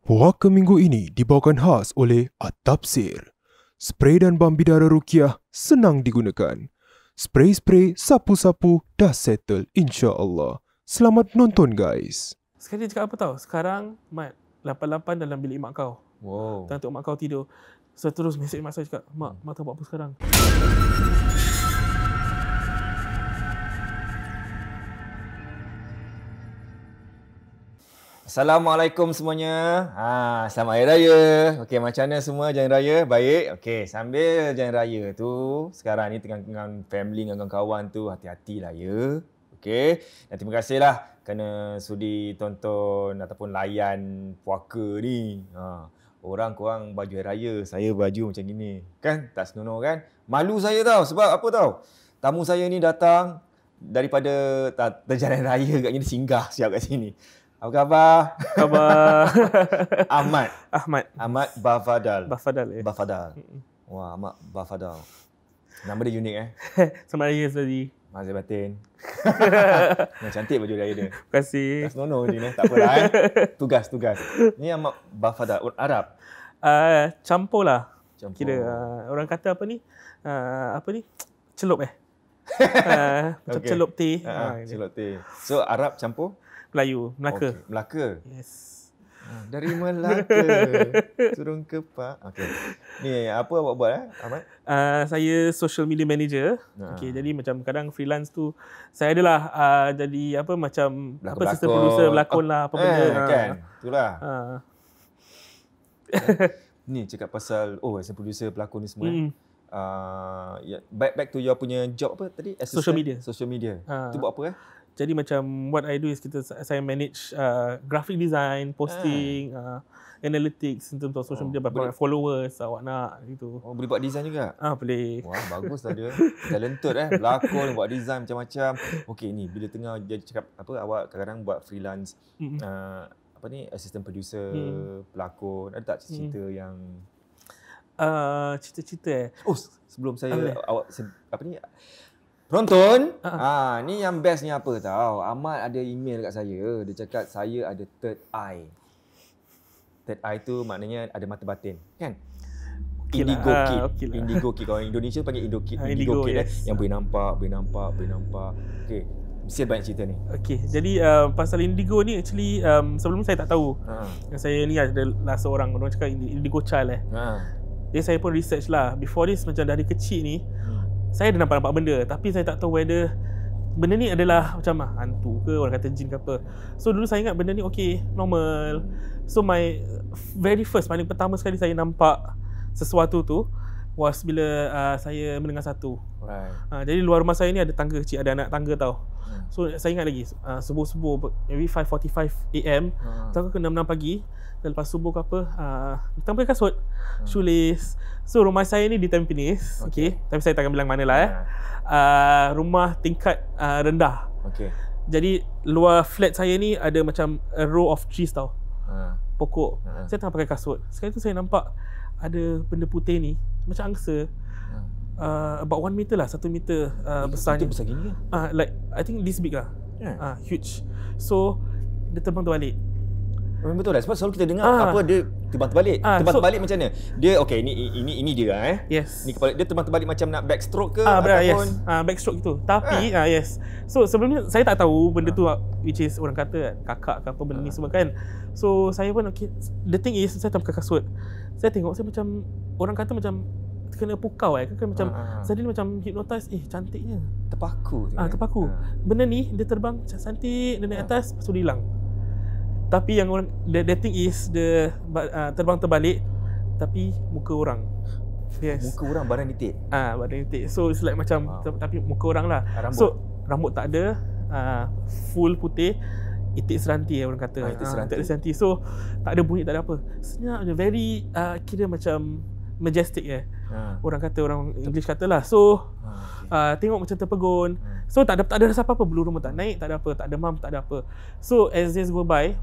Puaka minggu ini dibawakan khas oleh At-Tafsir. Spray dan bam bidara ruqyah senang digunakan. Spray-spray, sapu-sapu dah settle insya-Allah. Selamat nonton guys. Sekali dia cakap apa tau? Sekarang Mat 88 dalam bilik mak kau. Wow. Tengah tengok mak kau tidur. So terus mesej mak saya cakap, Mak tahu buat apa sekarang? Assalamualaikum semuanya. Selamat Hari Raya. Okey, macam mana semua jalan raya? Baik. Okey, sambil jalan raya tu, sekarang ni tengah dengan family, dengan kawan tu, hati-hatilah ya. Okey. Dan terima kasihlah kerana sudi tonton ataupun layan puaka ni. Orang korang baju Hari Raya, saya baju macam gini. Kan? Tak senonoh kan? Malu saya tau. Sebab apa tau? Tamu saya ni datang daripada terjalan raya kat sini, singgah siap kat sini. Apa khabar? Ahmad Bafadal. Bafadal. Wah, Ahmad Bafadal. Nama dia unik Selamat Raya tadi. Mazhar batin. Yang cantik baju raya dia. Terima kasih. Tak senonoh ni tak apalah Tugas. Ni Ahmad Bafadal, Arab. Campur lah. Campur. Kira orang kata apa ni? Celup macam Okay. celup teh. Celup teh. So Arab campur? Melayu, Melaka. Okay. Melaka. Yes. Dari Melaka turun ke Pak. Okey. Ni apa awak buat Ahmad? Saya social media manager. Okey, jadi macam kadang freelance tu saya adalah jadi apa macam assistant producer, berlakon lah apa benda kan. Itulah. Ni cakap pasal assistant producer, pelakon ni semua. Back to your punya job apa tadi? Assistant social media. Tu buat apa Jadi macam what I do is saya manage graphic design, posting, analytics in terms of social media, berapa followers awak nak gitu. Boleh buat design juga? Boleh. Wah, bagus lah dia. Talented berlakon, buat design macam-macam. Okey ni bila tengah jadi cakap apa awak kadang-kadang buat freelance apa ni assistant producer, pelakon, ada tak cerita yang cerita-cerita sebelum saya awak apa ni penonton, ni yang bestnya apa tahu? Ahmad ada email kat saya. Dia cakap saya ada third eye. Third eye tu maknanya ada mata batin, kan? Indigo kid. Indigo kid. Kalau Indonesia panggil Indigo kid yes. Yang boleh nampak. Okey. Mesti banyak cerita ni. Okey. Jadi pasal indigo ni actually sebelum saya tak tahu. Saya ni adalah seorang orang cakap indigo child Jadi saya pun research lah. Before this macam dari kecil ni saya ada nampak benda tapi saya tak tahu whether benda ni adalah macam hantu ke, orang kata jin ke apa. So dulu saya ingat benda ni normal. So my very first, paling pertama sekali saya nampak sesuatu tu was bila saya mendengar satu. Jadi luar rumah saya ni ada tangga kecil, ada anak tangga tau. So saya ingat lagi subuh-subuh maybe 5:45 AM atau ke 6 pagi. Dan lepas subuh ke apa, kita pakai kasut, shoelace. So rumah saya ni di Tampines, okay. Tapi saya takkan bilang mana lah rumah tingkat rendah. Jadi luar flat saya ni ada macam a row of trees tau, pokok. Saya tengah pakai kasut. Sekali tu saya nampak ada benda putih ni, macam angsa. About 1 meter lah, 1 meter besarnya. Itu besar gini ke? Like I think this big lah, huge. So dia terbang terbalik. Betul lah, sebab selalu kita dengar apa dia terbang terbalik. Terbang terbalik macam mana? Dia ini dia Yes. Ni kepala dia terbang terbalik macam nak backstroke ke ataupun backstroke itu. Tapi yes. So sebelumnya saya tak tahu benda tu which is orang kata kakak ke apa benda ni semua kan. So saya pun the thing is saya tak pakai kasut. Saya tengok saya macam orang kata macam kena pukau kan macam saya macam hypnotize, cantiknya. Terpaku. Terpaku. Benda ni dia terbang cantik, dia naik atas lepas tu hilang. Tapi yang orang the thing is dia terbang terbalik tapi muka orang. Yes. Muka orang badan titik. Badan titik. So it's like macam tapi muka orang lah. Rambut. So rambut tak ada, full putih, itik seranti orang kata. Itik seranti. So tak ada bunyi, tak ada apa. Senyap je, very kira macam majestic orang kata, orang English katalah. So tengok macam terpegun. So tak ada rasa apa-apa, bulu rumah tak naik, tak ada apa, tak demam, tak ada apa. So as days go by,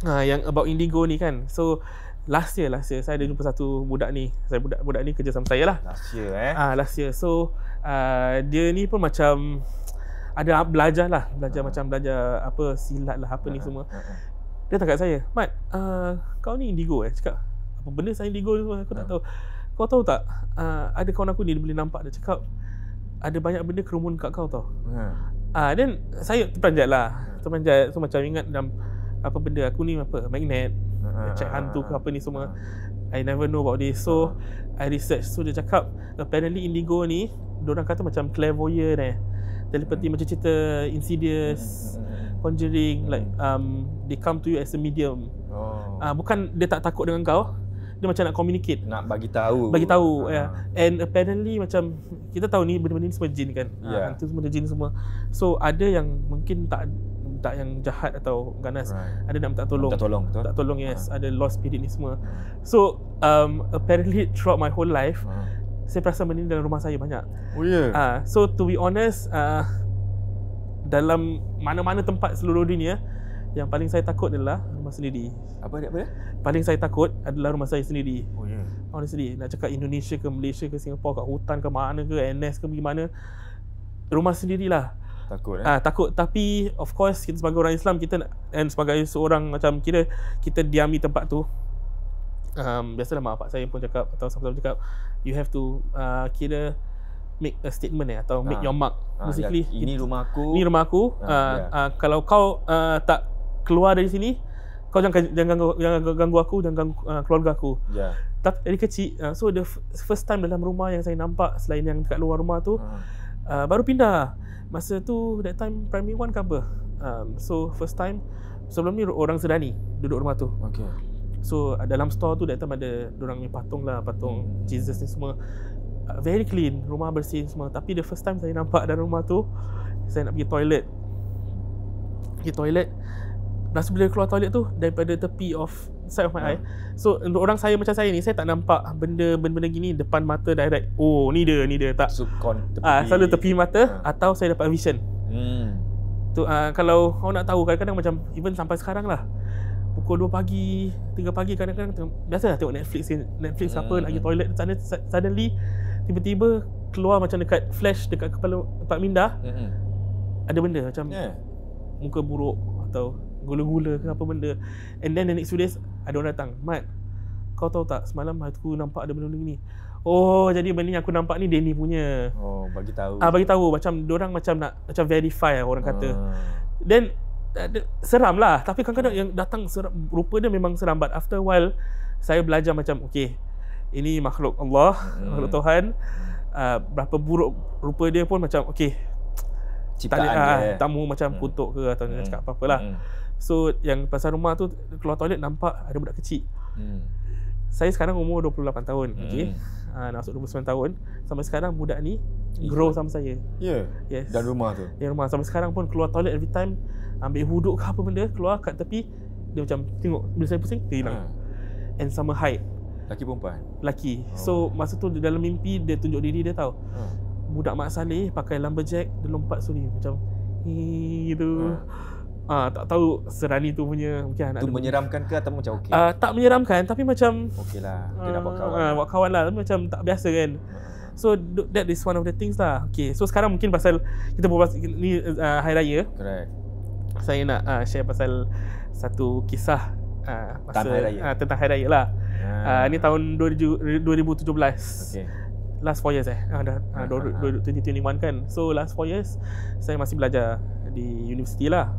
yang about indigo ni kan. So last year saya ada jumpa satu budak ni. Budak ni kerja sama saya lah. Last year. So dia ni pun macam ada belajar macam belajar apa silat lah apa ni semua. Dia tak kat saya, Mat, kau ni indigo Cakap, apa benda saya indigo ni semua, aku tak tahu. Kau tahu tak, ada kawan aku ni, dia boleh nampak, dia cakap ada banyak benda kerumun kat kau tau. Then saya terperanjat lah. So macam ingat dalam apa benda aku ni, apa magnet, check hantu ke apa ni semua. I never know about this. So I research. So dia cakap apparently indigo ni diorang kata macam clairvoyant telepathy, macam cerita Insidious, Conjuring, like they come to you as a medium. Bukan dia tak takut dengan kau, dia macam nak communicate, nak bagi tahu. And apparently macam kita tahu ni benda-benda ni semua jin kan. Hantu semua jin semua. So ada yang mungkin tak yang jahat atau ganas, ada nak minta tolong. Tak tolong, yes. Ada lost spirit ni semua. So apparently throughout my whole life, saya perasan benda ni dalam rumah saya banyak. So to be honest, dalam mana-mana tempat seluruh dunia, yang paling saya takut adalah rumah sendiri. Apa dia? Paling saya takut adalah rumah saya sendiri. Honestly, nak cakap Indonesia ke Malaysia ke Singapura, kat hutan ke mana ke, NS ke pergi rumah sendirilah. Takut. Tapi of course kita sebagai orang Islam, kita and sebagai seorang macam kita diami tempat tu. Biasalah mak bapak saya pun cakap, atau siapa pun cakap, you have to make a statement atau make your mark. Basically, ini rumah aku. Kalau kau tak keluar dari sini, kau jangan ganggu aku, jangan ganggu keluarga aku. Tapi dari kecil, so the first time dalam rumah yang saya nampak selain yang dekat luar rumah tu, baru pindah. Masa tu that time primary 1 ke apa. So first time, sebelum ni orang Sedani duduk rumah tu. So dalam store tu that time ada dorang punya patung Jesus ni semua. Very clean, rumah bersih semua. Tapi the first time saya nampak dalam rumah tu, saya nak pergi toilet. Lepas bila keluar toilet tu, daripada tepi of side of my eye. So untuk orang saya macam saya ni, saya tak nampak benda-benda gini depan mata direct. Oh, ni dia tak. Selalu tepi mata atau saya dapat vision. Tu kalau kau nak tahu, kadang-kadang macam even sampai sekarang lah, pukul 2 pagi, 3 pagi kadang-kadang biasalah tengok Netflix apa, lagi toilet, suddenly tiba-tiba keluar macam dekat flash dekat kepala tempat minda, ada benda macam muka buruk atau gula-gula ke apa benda. And then the next 2 days ada orang datang, Mat, kau tahu tak semalam aku nampak ada benda-benda ni. Oh, jadi benda yang aku nampak ni Danny punya. Bagi tahu macam diorang macam nak macam verify orang kata. Then seram lah, tapi kadang-kadang yang datang rupa dia memang seram. But after a while saya belajar macam ini makhluk Allah, makhluk Tuhan. Berapa buruk rupa dia pun macam ciptaan dia, tak mahu macam kutuk ke atau nak cakap apa-apalah. So yang pasal rumah tu, keluar toilet nampak ada budak kecil. Saya sekarang umur 28 tahun. Nak masuk 29 tahun. Sampai sekarang budak ni grow sama saya. Yes. Dan rumah tu, sampai sekarang pun keluar toilet every time, ambil wuduk ke apa benda, keluar kat tepi, dia macam tengok, bila saya pusing, dia hilang. And sama height. Laki perempuan? Laki. So masa tu dalam mimpi dia tunjuk diri dia tahu. Budak Mak Saleh pakai lumberjack, dia lompat suri macam gitu. Tak tahu Serani tu punya mungkin anak tu menyeramkan ke atau macam tak menyeramkan, tapi macam okeylah, dia nak buat kawan lah, macam tak biasa kan. So that is one of the things lah. So sekarang mungkin pasal kita berbual ni Hari Raya. Correct. Saya nak share pasal satu kisah tentang Hari Raya lah. Ni tahun 2017. Last 4 years 2021 kan. So last 4 years saya masih belajar di universiti lah,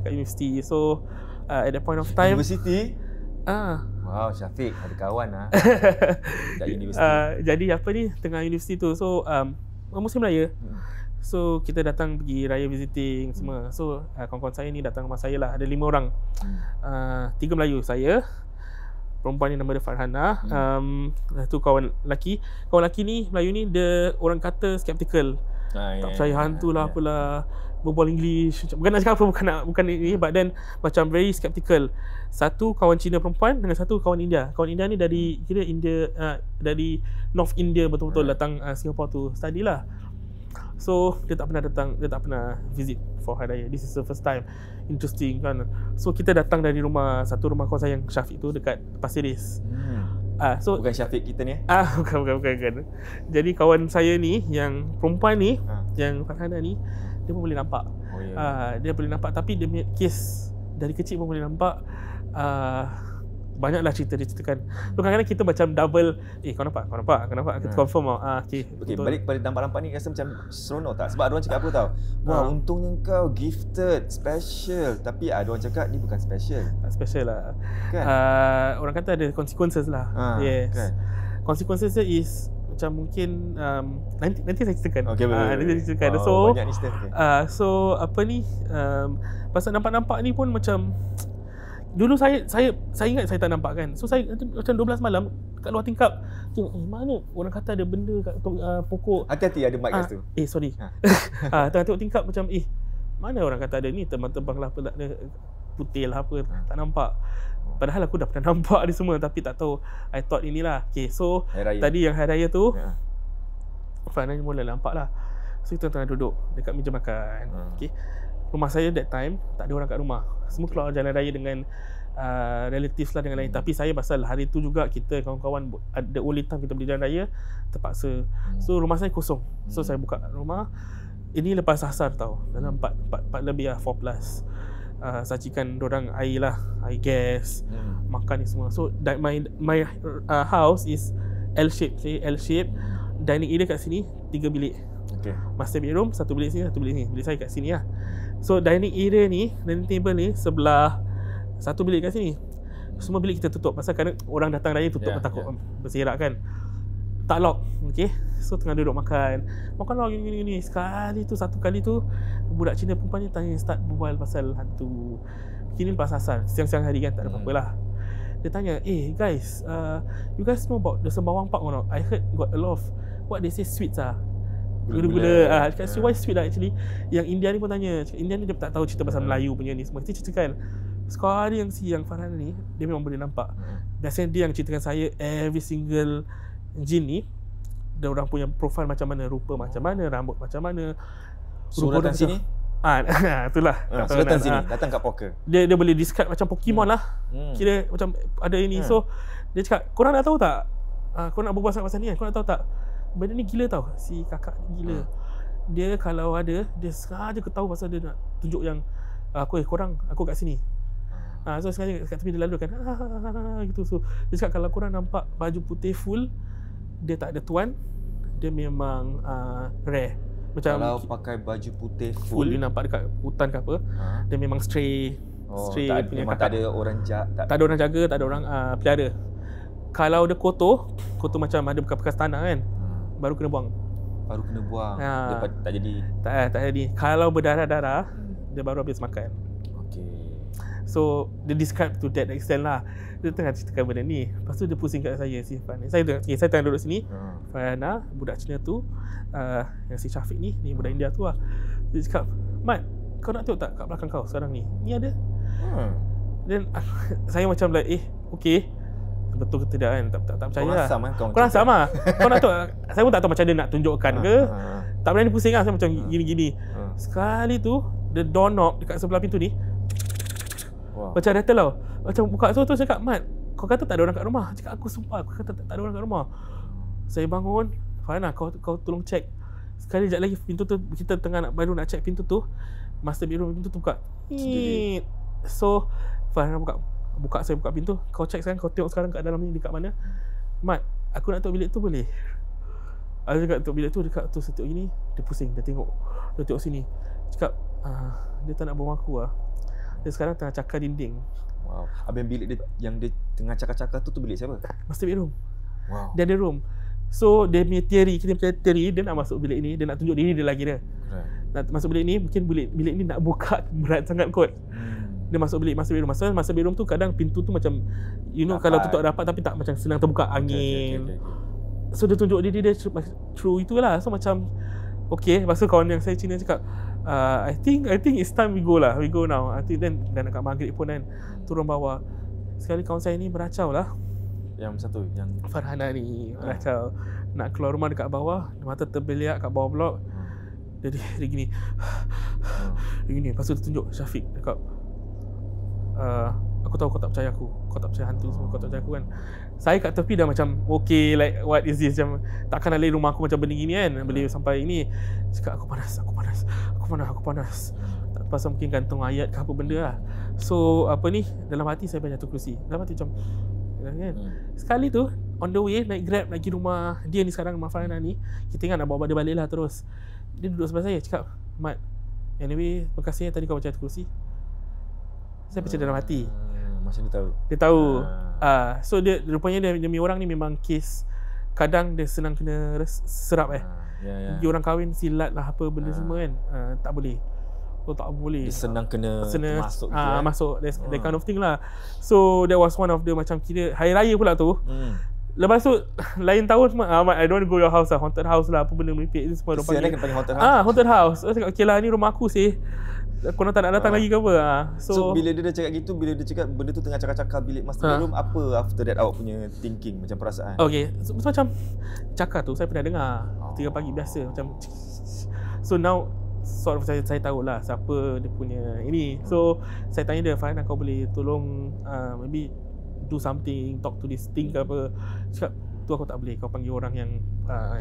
kat universiti. So at that point of time, universiti? Wow, Syafiq ada kawan lah kat universiti. Jadi apa ni, tengah universiti tu, so musim raya. So kita datang pergi raya visiting semua. So kawan-kawan saya ni datang rumah saya lah. Ada 5 orang. 3 Melayu, saya, perempuan ni nama dia Farhana. Tu kawan lelaki. Kawan lelaki ni, Melayu ni, dia orang kata skeptical. Tak percaya hantu lah, apalah, berbual English. Bukan nak cakap apa, bukan ni, but then macam very skeptical. Satu kawan Cina perempuan dengan satu kawan India. Kawan India ni dari India, dari North India betul-betul, datang Singapore tu study lah. So dia tak pernah datang, dia tak pernah visit for Hari Raya. This is the first time. Interesting kan. So kita datang dari satu rumah kawan saya yang Syafiq tu dekat Pasir Ris. So bukan Syafiq kita ni? Bukan. Jadi kawan saya ni yang perempuan ni, yang Farhana ni, dia pun boleh nampak. Dia boleh nampak, tapi dia punya kes dari kecil pun boleh nampak. banyaklah cerita dia ceritakan. So kadang-kadang kita macam double, kau nampak kita confirm okey. Okay, balik pada nampak-nampak ni rasa macam seronok tak? Sebab ada orang cakap apa tau, wah untungnya kau gifted, special. Tapi ada orang cakap ni bukan special. Tak special lah kan? Orang kata ada consequences lah. Yes kan? Consequences dia is macam mungkin nanti saya ceritakan. Nanti saya ceritakan. Banyak ni cerita. So apa ni, pasal nampak-nampak ni pun macam dulu saya ingat saya tak nampak kan. So saya macam 12 malam kat luar tingkap tengok mana orang kata ada benda kat pokok. Hati-hati ada mic kat situ. Sorry. Tengok tingkap macam mana orang kata ada ni terbang-terbang lah apa putih lah apa, tak nampak. Padahal aku dah pernah nampak dia semua tapi tak tahu. I thought inilah. Okay, so tadi yang hari raya tu finally mula nampak lah. So kita tengah duduk dekat meja makan. Okay, rumah saya that time tak ada orang kat rumah. Semua keluar jalan raya dengan relatives lah dengan lain. Tapi saya pasal hari tu juga kita kawan-kawan ada only time kita beli jalan raya, terpaksa. So rumah saya kosong. So saya buka rumah. Ini lepas asar tau. Dalam 4 lebih lah, 4 plus. Sajikan dorang air lah, air gas, makan ni semua. So my house is L-shape. L-shape. Dining area kat sini 3 bilik. Okay. Master bedroom 1 bilik sini, 1 bilik ni. Bilik saya kat sini lah. So dining area ni, dining table ni sebelah 1 bilik kat sini. Semua bilik kita tutup pasal kadang orang datang raya tutup takut berserak kan. Tak lock. Okay, so tengah duduk makan lah gini. Satu kali tu budak Cina perempuan ni tanya, start berbual pasal hantu. Kini lepas asal, siang-siang hari kan, tak ada apa-apa lah. Dia tanya, guys, you guys know about the Sembawang Park or not? I heard got a lot of what they say sweets gula-gula. Why sweet lah actually. Yang India ni pun tanya. India ni dia tak tahu cerita pasal Melayu punya ni semua. Dia ceritakan sekali yang Farhan ni, dia memang boleh nampak. Biasanya dia yang ceritakan saya every single jin ni, dia orang punya profil macam mana, rupa macam mana, rambut macam mana. Suratan sini? Itulah. Suratan sini, datang kat poker. Dia boleh describe macam Pokemon lah. Kira macam ada ini. So dia cakap, korang nak tahu tak? Korang nak berbual pasal ni kan? Korang nak tahu tak? Benda ni gila tau. Si kakak ni gila. Dia kalau ada, dia sengaja ketahu pasal dia nak tunjuk yang aku kat sini. So sengaja kat tepi dia lalu kan gitu. So dia cakap kalau korang nampak baju putih full, dia tak ada tuan, dia memang rare. Macam kalau pakai baju putih full dia nampak dekat hutan ke apa, dia memang stray. Memang tak ada orang tak ada orang jaga, tak ada orang pelihara. Kalau dia kotor macam ada bekas-bekas tanah kan, baru kena buang. Dia tak jadi. Tak jadi. Kalau berdarah-darah, dia baru habis makan. So dia describe to that extent lah. Dia tengah ceritakan benda ni. Lepas tu dia pusing kat saya, si Fan ni. Saya tengah duduk sini. Fana, budak Cina tu, yang si Syafiq ni budak India tu lah. Dia cakap, Mat, kau nak tengok tak kat belakang kau sekarang ni? Ni ada. Dan saya macam like, okay, betul ke tidak kan? Tak percaya lah. Kau rasam lah. Kau nak tahu, saya pun tak tahu macam dia nak tunjukkan ke. Tak berani pusing lah. Saya macam gini-gini. Sekali tu, the doorknob dekat sebelah pintu ni, macam rattle tau. Macam buka. So tu saya cakap, Mat, kau kata tak ada orang kat rumah? Cakap, aku sumpah, aku kata tak ada orang kat rumah. Saya bangun, Farhanah, kau tolong check. Sekali sekejap lagi pintu tu, kita baru nak check pintu tu, master bedroom pintu tu buka. So Farhanah saya buka pintu. Kau check sekarang, kau tengok sekarang kat dalam ni dekat mana. Mat, aku nak tengok bilik tu boleh? Aku cakap tengok bilik tu, dekat tu saya tengok gini. Dia pusing, dia tengok sini. Cakap, dia tak nak buang aku lah. Dia sekarang tengah cakar dinding. Wow. Habis bilik dia yang dia tengah cakar-cakar tu bilik siapa? Master bedroom. Wow. Dia ada room. So dia punya teori, dia nak masuk bilik ni, dia nak tunjuk diri dia lagi dia. Nak masuk bilik ni, mungkin bilik ni nak buka berat sangat kot. Dia masuk bilik master bedroom. Master bedroom tu kadang pintu tu macam kalau tutup rapat tapi tak macam senang terbuka angin. So dia tunjuk diri dia true itulah. So macam lepas tu kawan yang saya Cina cakap, I think it's time we go now. I think then dah nak kat maghrib pun kan, turun bawah. Sekali kawan saya ni beracau lah. Yang satu, yang Farhanah ni beracau. Nak keluar rumah dekat bawah, mata terbeliak kat bawah blok. Dia gini. Dia gini. Lepas tu dia tunjuk Syafiq. Cakap, aku tahu kau tak percaya aku, kau tak percaya hantu semua, kau tak percaya aku kan. Saya kat tepi dah macam okay, like what is this, macam takkan nak rumah aku macam benda gini kan. Boleh sampai ini. Cakap aku panas. Tak pasal mungkin gantung ayat ke apa benda lah. So apa ni, dalam hati saya banyak kursi. Dalam hati macam kan. Sekali tu on the way naik Grab nak pergi rumah dia ni sekarang, rumah Farhana ni. Kita ingat nak bawa dia balik lah terus. Dia duduk sebelah saya cakap, Mat, anyway, terima kasih tadi kau baca ayat kursi. Saya baca dalam hati. Macam dia tahu. Dia tahu. So dia rupanya dia demi orang ni memang kes kadang dia senang kena serap Dia orang kahwin silat lah apa benda semua kan. Tak boleh. Tak boleh. Dia senang kena masuk gitu, masuk that kind of thing lah. So that was one of the macam kira hari raya pula tu. Lepas tu lain tahun semua I don't want to go your house lah, haunted house lah, apa benda meripik ni semua. Kesian dia kena panggil haunted house. Haunted house. Saya cakap okay lah, ni rumah aku sih. Korang tak nak datang lagi ke apa? So bila dia dah cakap gitu, bila dia cakap benda tu tengah cakap-cakap bilik master bedroom, apa after that awak punya thinking, macam perasaan? Okay, so macam cakap tu saya pernah dengar 3 pagi biasa macam. So now sort of saya tahulah siapa dia punya ini. So saya tanya dia, Farhana kau boleh tolong maybe do something, talk to this thing ke apa. Cakap tu aku tak boleh, kau panggil orang yang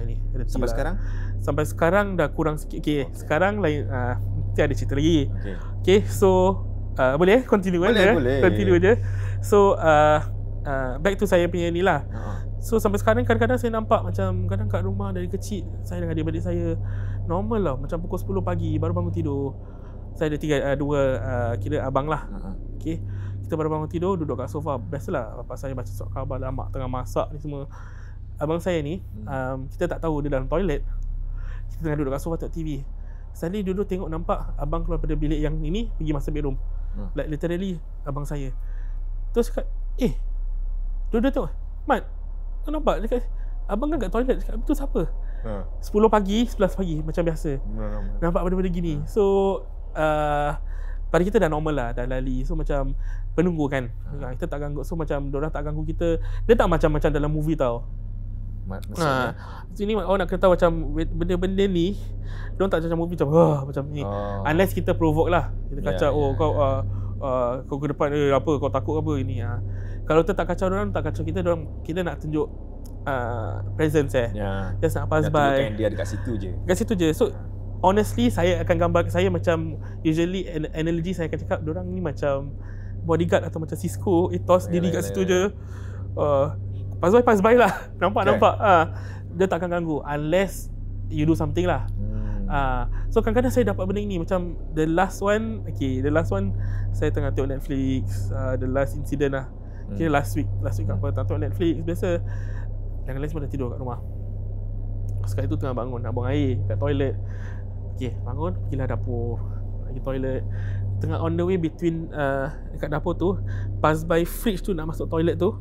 ini. Sampai lah. sekarang? Sampai sekarang dah kurang sikit. Okay. Sekarang lain nanti ada cerita lagi. Okay, so boleh continue boleh. Continue je. So back to saya punya ni lah. So sampai sekarang kadang-kadang saya nampak macam kadang kat rumah dari kecil saya dengan adik-adik saya normal lah, macam pukul 10 pagi baru bangun tidur. Saya ada dua kira abang lah. Okay, kita baru bangun tidur, duduk kat sofa. Biasalah bapak saya baca surat khabar lah, mak tengah masak ni semua. Abang saya ni kita tak tahu dia dalam toilet. Kita tengah duduk kat sofa tengok TV. Suddenly duduk tengok nampak abang keluar pada bilik yang ini pergi masuk bedroom. Like literally abang saya. Terus cakap, duduk tengok, Mat, kau nampak? Dia kata, abang kan kat toilet. Cakap, betul siapa? 10 pagi, 11 pagi macam biasa. Nampak benda-benda gini. So pada kita dah normal lah, dah lali. So macam penunggu kan. Kita tak ganggu. So macam diorang tak ganggu kita. Dia tak macam dalam movie tau. Sini orang nak kena tahu macam benda-benda ni diorang tak macam movie macam ni. Unless kita provoke lah. Kita kacau kau ke depan apa, kau takut apa ini. Kalau kita tak kacau diorang, tak kacau kita, kita nak tunjuk presence just nak pass by. Dia ada kat situ je. Kat situ je. So honestly saya akan gambar saya macam usually analogy saya akan cakap diorang ni macam bodyguard atau macam Cisco, Ethos diri kat situ je. Pass by lah. Nampak. Dia tak akan ganggu unless you do something lah. So kadang-kadang saya dapat benda ni macam the last one saya tengah tengok Netflix, the last incident lah. Kira last week apa, tak tengok Netflix biasa. Yang lain semua dah tidur kat rumah. Sekali tu tengah bangun nak buang air kat toilet. Bangun pergilah dapur, pergi toilet. Tengah on the way between dekat dapur tu, pass by fridge tu nak masuk toilet tu.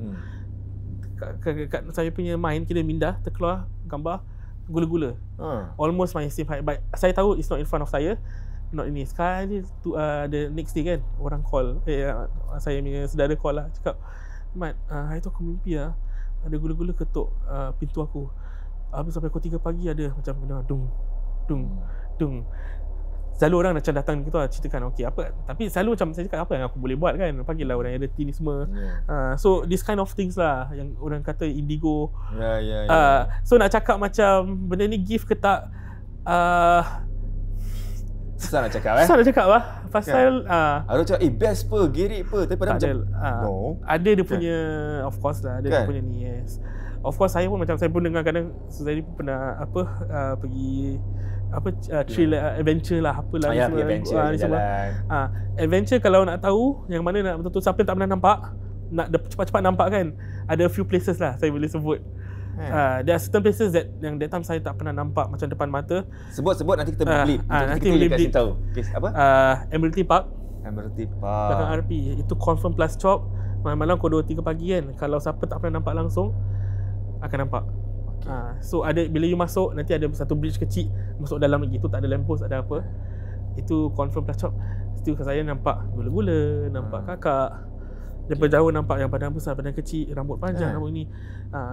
Kat saya punya mind kira minda terkeluar gambar gula-gula. Almost my same height, but saya tahu it's not in front of saya. Not ini. Sekali tu the next day kan orang call, saya punya saudara call lah, cakap, Mat, hari tu aku mimpi lah ada gula-gula ketuk pintu aku. Habis sampai pukul 3 pagi ada macam kena dung. Selalu orang macam datang gitu lah, ceritakan okey apa, tapi selalu macam saya cakap apa yang aku boleh buat kan, panggil lah orang yang reti ni semua. So this kind of things lah yang orang kata indigo. So nak cakap macam benda ni gift ke tak, susah nak cakap susah nak cakap lah. Pasal ada cakap best pe, gerik pe, tapi pada macam no. Ada dia punya, of course lah, ada dia punya ni, yes. Of course saya pun dengar kadang saya pernah pergi thriller adventure lah, apalah ni semua. Adventure adventure kalau nak tahu yang mana nak betul-betul siapa yang tak pernah nampak, nak cepat-cepat nampak kan, ada a few places lah saya boleh sebut. There are certain places yang that time saya tak pernah nampak macam depan mata. Sebut nanti kita blip. Nanti boleh blip tahu. Apa? Admiralty Park. Belakang RP. Itu confirm plus chop. Malam-malam pukul 2-3 pagi kan. Kalau siapa tak pernah nampak langsung akan nampak. So ada, bila you masuk nanti ada satu bridge kecil masuk dalam lagi. Itu tak ada lamppost, tak ada apa. Itu confirm plus chop. Situ saya nampak gula-gula, nampak kakak. Daripada jauh nampak yang badan besar, badan kecil, rambut panjang, rambut ni.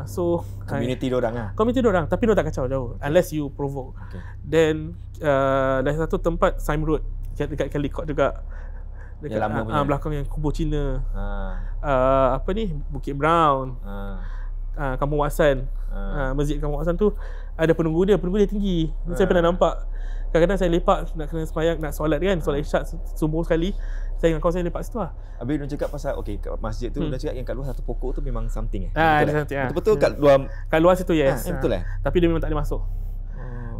So community diorang lah. Community diorang, tapi diorang tak kacau jauh unless you provoke. Then dari satu tempat Sime Road dekat Kalikot juga. Yang lama punya. Belakang yang kubur Cina. Apa ni, Bukit Brown. Kampung Waksan. Masjid Kampung Waksan tu ada penunggu dia tinggi. Saya pernah nampak. Kadang-kadang saya lepak nak kena sembahyang, nak solat kan, solat isyak subuh sekali. Saya dengan kawan saya lepak situ lah. Habis dia cakap pasal kat masjid tu, dia cakap yang kat luar satu pokok tu memang something Betul kat luar. Kat luar situ yes. Betul Tapi dia memang tak boleh masuk.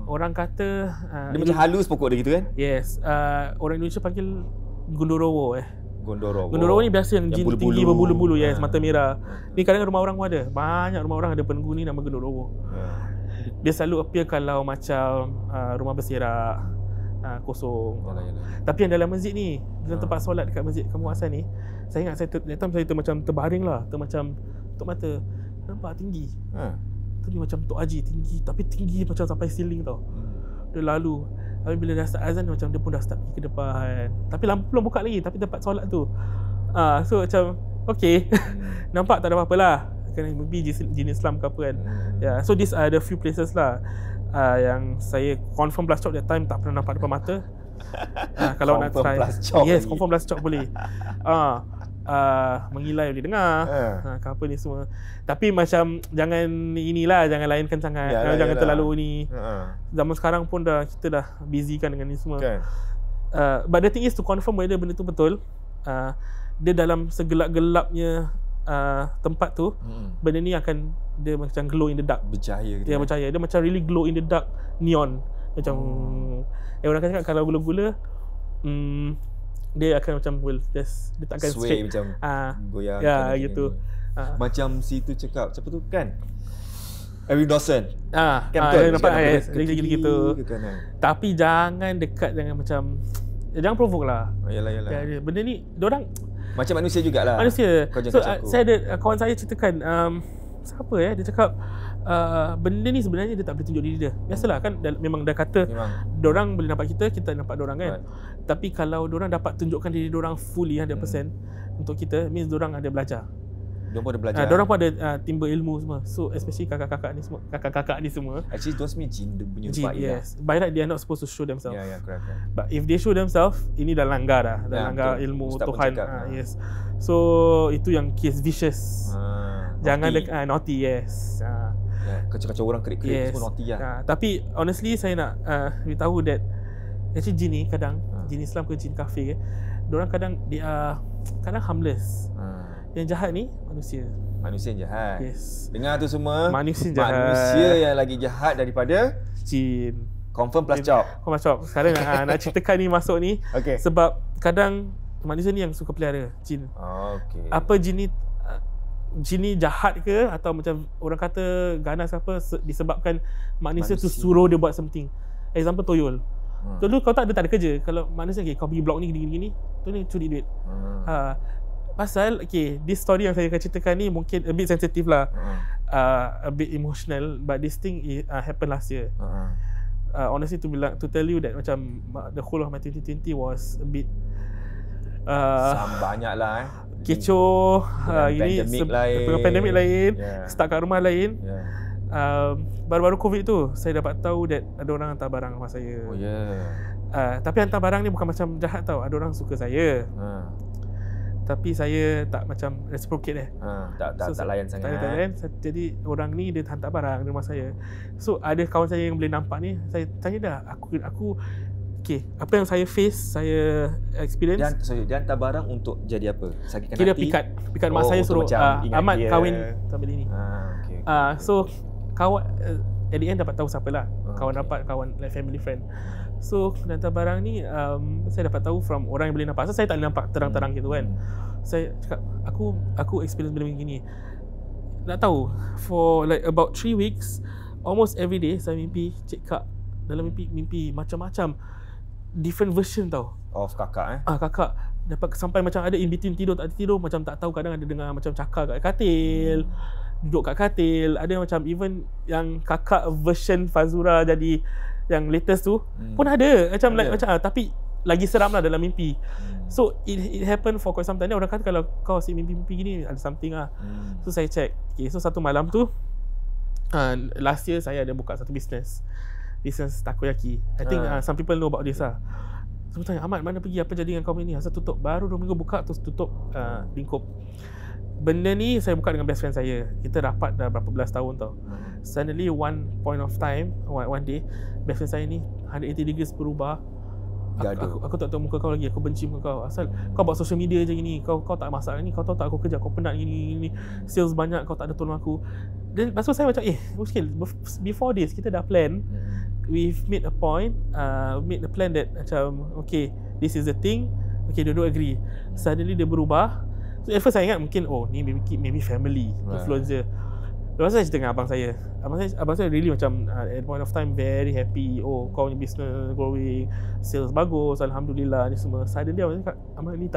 Orang kata dia macam halus pokok dia gitu kan? Yes. Orang Indonesia panggil Gondorowo Gondorowo ni biasa yang jin tinggi berbulu-bulu mata merah. Ni kadang rumah orang pun ada. Banyak rumah orang ada penunggu ni nama Gondorowo. Dia selalu appear kalau macam rumah berserak, kosong. Yalah. Tapi yang dalam masjid ni, dalam tempat solat dekat masjid Kampung Waksan ni, saya ingat saya macam terbaring lah, macam tutup mata. Nampak tinggi. Tapi macam Tok Haji tinggi, tapi tinggi macam sampai ceiling tau. Dia lalu. Tapi bila dah start azan macam dia pun dah start pergi ke depan. Tapi lampu belum buka lagi, tapi tempat solat tu. So macam okay. Nampak tak ada apa-apa lah. Maybe jin Islam ke apa kan. So these are the few places lah yang saya confirm blast chop that time tak pernah nampak depan mata. Kalau nak try, yes, confirm blast chop boleh. Mengilai boleh dengar. Ke apa ni semua. Tapi macam jangan lainkan sangat. Jangan terlalu ni. Zaman sekarang pun kita dah busy kan dengan ni semua. But the thing is to confirm whether benda tu betul. Dia dalam segelap-gelapnya tempat tu, benda ni akan dia macam glow in the dark, bercahaya gitu. Bercahaya. Dia macam really glow in the dark, neon. Macam orang cakap kalau gula-gula dia akan macam dia takkan sway straight macam goyang gitu. Macam situ cakap siapa tu kan? Erin Dawson. Kan betul. Nampak gitu. Tapi jangan dekat, jangan macam jangan provoke lah. Yalah. Benda ni diorang macam manusia jugalah. Manusia. So saya ada kawan saya ceritakan siapa dia cakap benda ni sebenarnya dia tak boleh tunjuk diri dia. Biasalah kan memang dah kata diorang boleh nampak kita nampak diorang kan. Tapi kalau diorang dapat tunjukkan diri diorang fully 100% untuk kita, means diorang ada belajar. Diorang pun ada belajar. Diorang pun ada timba ilmu semua. So especially kakak-kakak ni semua. Actually those me jin punya vibe. Yes. By right they are not supposed to show themselves. Correct. But if they show themselves, ini dah langgar dah. Langgar ilmu Ustaz Tuhan. Yes. So itu yang case vicious. Jangan naughty, yes. Kacau-kacau orang kerik-kerik semua naughty lah. Tapi honestly saya nak beritahu that actually jin ni kadang jin Islam ke jin kafir diorang kadang kadang harmless. Yang jahat ni manusia yang jahat. Yes. Dengar tu semua. Manusia jahat. Manusia yang lagi jahat daripada jin. Confirm plus chop. Sekarang nak ceritakan ni masuk ni. Sebab kadang manusia ni yang suka pelihara jin. Apa jin ni jahat ke atau macam orang kata ganas apa disebabkan manusia tu suruh dia buat something. Example toyol. Dulu kau tak ada kerja. Kalau manusia kau pergi blok ni gini-gini, tu ni curi duit. Pasal this story yang saya akan ceritakan ni mungkin a bit sensitive lah, a bit emotional, but this thing happened last year. Honestly to tell you that macam the whole of my 2020 was a bit banyak lah kecoh. Ini pandemik lain, stuck kat rumah lain. Baru-baru COVID tu saya dapat tahu that ada orang hantar barang rumah saya. Tapi hantar barang ni bukan macam jahat tau. Ada orang suka saya. Tapi saya tak macam reciprocate tak layan sangat. Tak layan. Jadi orang ni dia hantar barang di rumah saya. So ada kawan saya yang boleh nampak ni, saya tanya dah, aku apa yang saya face, saya experience. Dia hantar barang untuk jadi apa? Sakitkan kira hati? Pikat mak saya suruh Ahmad kahwin sambil ini. So kawan at the end dapat tahu siapa lah. Kawan dapat, kawan like family friend. So hantar barang ni saya dapat tahu from orang yang boleh nampak. So saya tak boleh nampak terang-terang gitu kan. Saya cakap aku experience benda begini. Nak tahu for like about 3 weeks almost every day saya mimpi Cik Kak. Dalam mimpi macam-macam different version tau of kakak kakak dapat sampai macam ada in between tidur tak tidur, macam tak tahu, kadang ada dengar macam cakar kat katil, duduk kat katil, ada macam even yang kakak version Fazura jadi yang latest tu pun ada macam like, macam tapi lagi seram lah dalam mimpi. So it happened for quite some time. Orang kata kalau kau asyik mimpi-mimpi gini ada something lah. So saya check. So satu malam tu last year saya ada buka satu business takoyaki. I think some people know about this lah. So tanya, Ahmad mana pergi, apa jadi dengan kau ni? Asal tutup, baru 2 minggu buka terus tutup lingkup. Benda ni saya buka dengan best friend saya. Kita rapat dah berapa belas tahun tau. Suddenly one point of time, one day, best friend saya ni 180 degrees berubah. Aku tak tahu muka kau lagi, aku benci muka kau. Asal kau buat social media je gini, kau tak masak ni, kau tahu tak aku kerja, kau penat gini, sales banyak, kau tak ada tolong aku. Dan lepas tu saya macam muskil. Before this kita dah plan, we've made a point, made a plan that macam okay, this is the thing, okay, dua-dua agree. Suddenly dia berubah. So at first saya ingat mungkin ni maybe family influencer. Lepas tu saya cerita dengan abang saya. Abang saya really macam at the point of time very happy. Oh, kau punya business growing, sales bagus, alhamdulillah ni semua. Suddenly abang cakap, Ahmad ni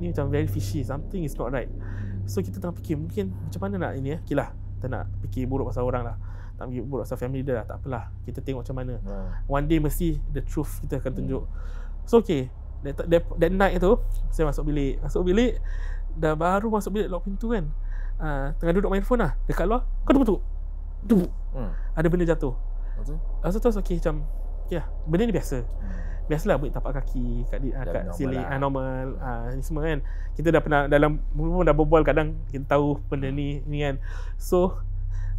macam very fishy, something is not right. So kita tengah fikir mungkin macam mana nak ini okay lah, kita nak fikir buruk pasal orang lah, tak fikir buruk pasal family dia lah, tak apalah, kita tengok macam mana. One day mesti the truth kita akan tunjuk. So okay, that night tu saya masuk bilik, dah baru masuk bilik, lock pintu kan, tengah duduk main phone lah, dekat luar kau tutup ada benda jatuh. Lepas tu terus okay macam okay lah, benda ni biasalah bunyi tapak kaki kat siling normal ni semua kan. Kita dah pernah dalam dah berbual, kadang kita tahu benda ni kan. So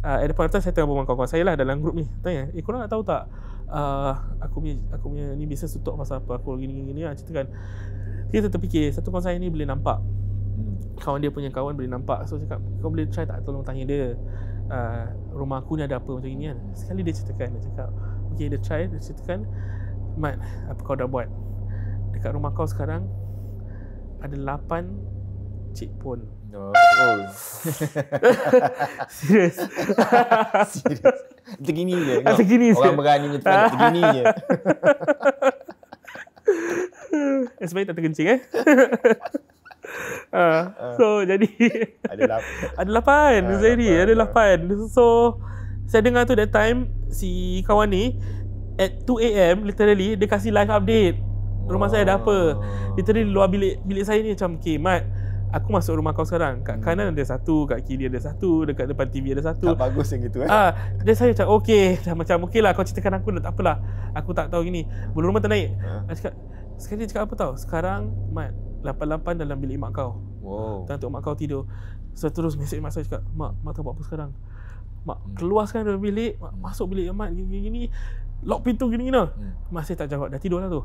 at the point of time saya tengah berbual kawan-kawan saya lah dalam grup ni, tanya korang nak tahu tak aku punya ni bisnes tutup pasal apa, aku gini lah, ceritakan. Kita terfikir satu kawan saya ni boleh nampak, kawan dia punya kawan boleh nampak. So cakap, kau boleh try tak tolong tanya dia, rumah aku ni ada apa macam ni kan. Sekali dia ceritakan, dia cakap okay, dia try, dia ceritakan, Mat, apa kau dah buat dekat rumah kau sekarang ada 8 cik pon. Serius. Tergini je. Tergini je. Orang berani ni tergini je. Sebenarnya tak terkencing so jadi ada 8 ada 8. So saya dengar tu that time si kawan ni at 2 AM literally dia kasih live update rumah saya ada apa. Literally luar bilik saya ni macam okay Mat, aku masuk rumah kau sekarang, kat kanan ada satu, kat kiri ada satu, dekat depan TV ada satu. Tak bagus yang gitu Dia saya macam okay, dah macam okay lah, kau ceritakan aku dah, tak apalah, aku tak tahu gini. Bulu rumah ternaik. Sekali dia cakap apa tahu, sekarang Mat 88 dalam bilik mak kau. Tengah tengok mak kau tidur. So terus mesej mak saya cakap, Mak tahu buat apa sekarang? Mak keluar sekarang dari bilik, masuk bilik Mak gini, lock pintu gini. Mak saya tak jawab, dah tidur lah tu.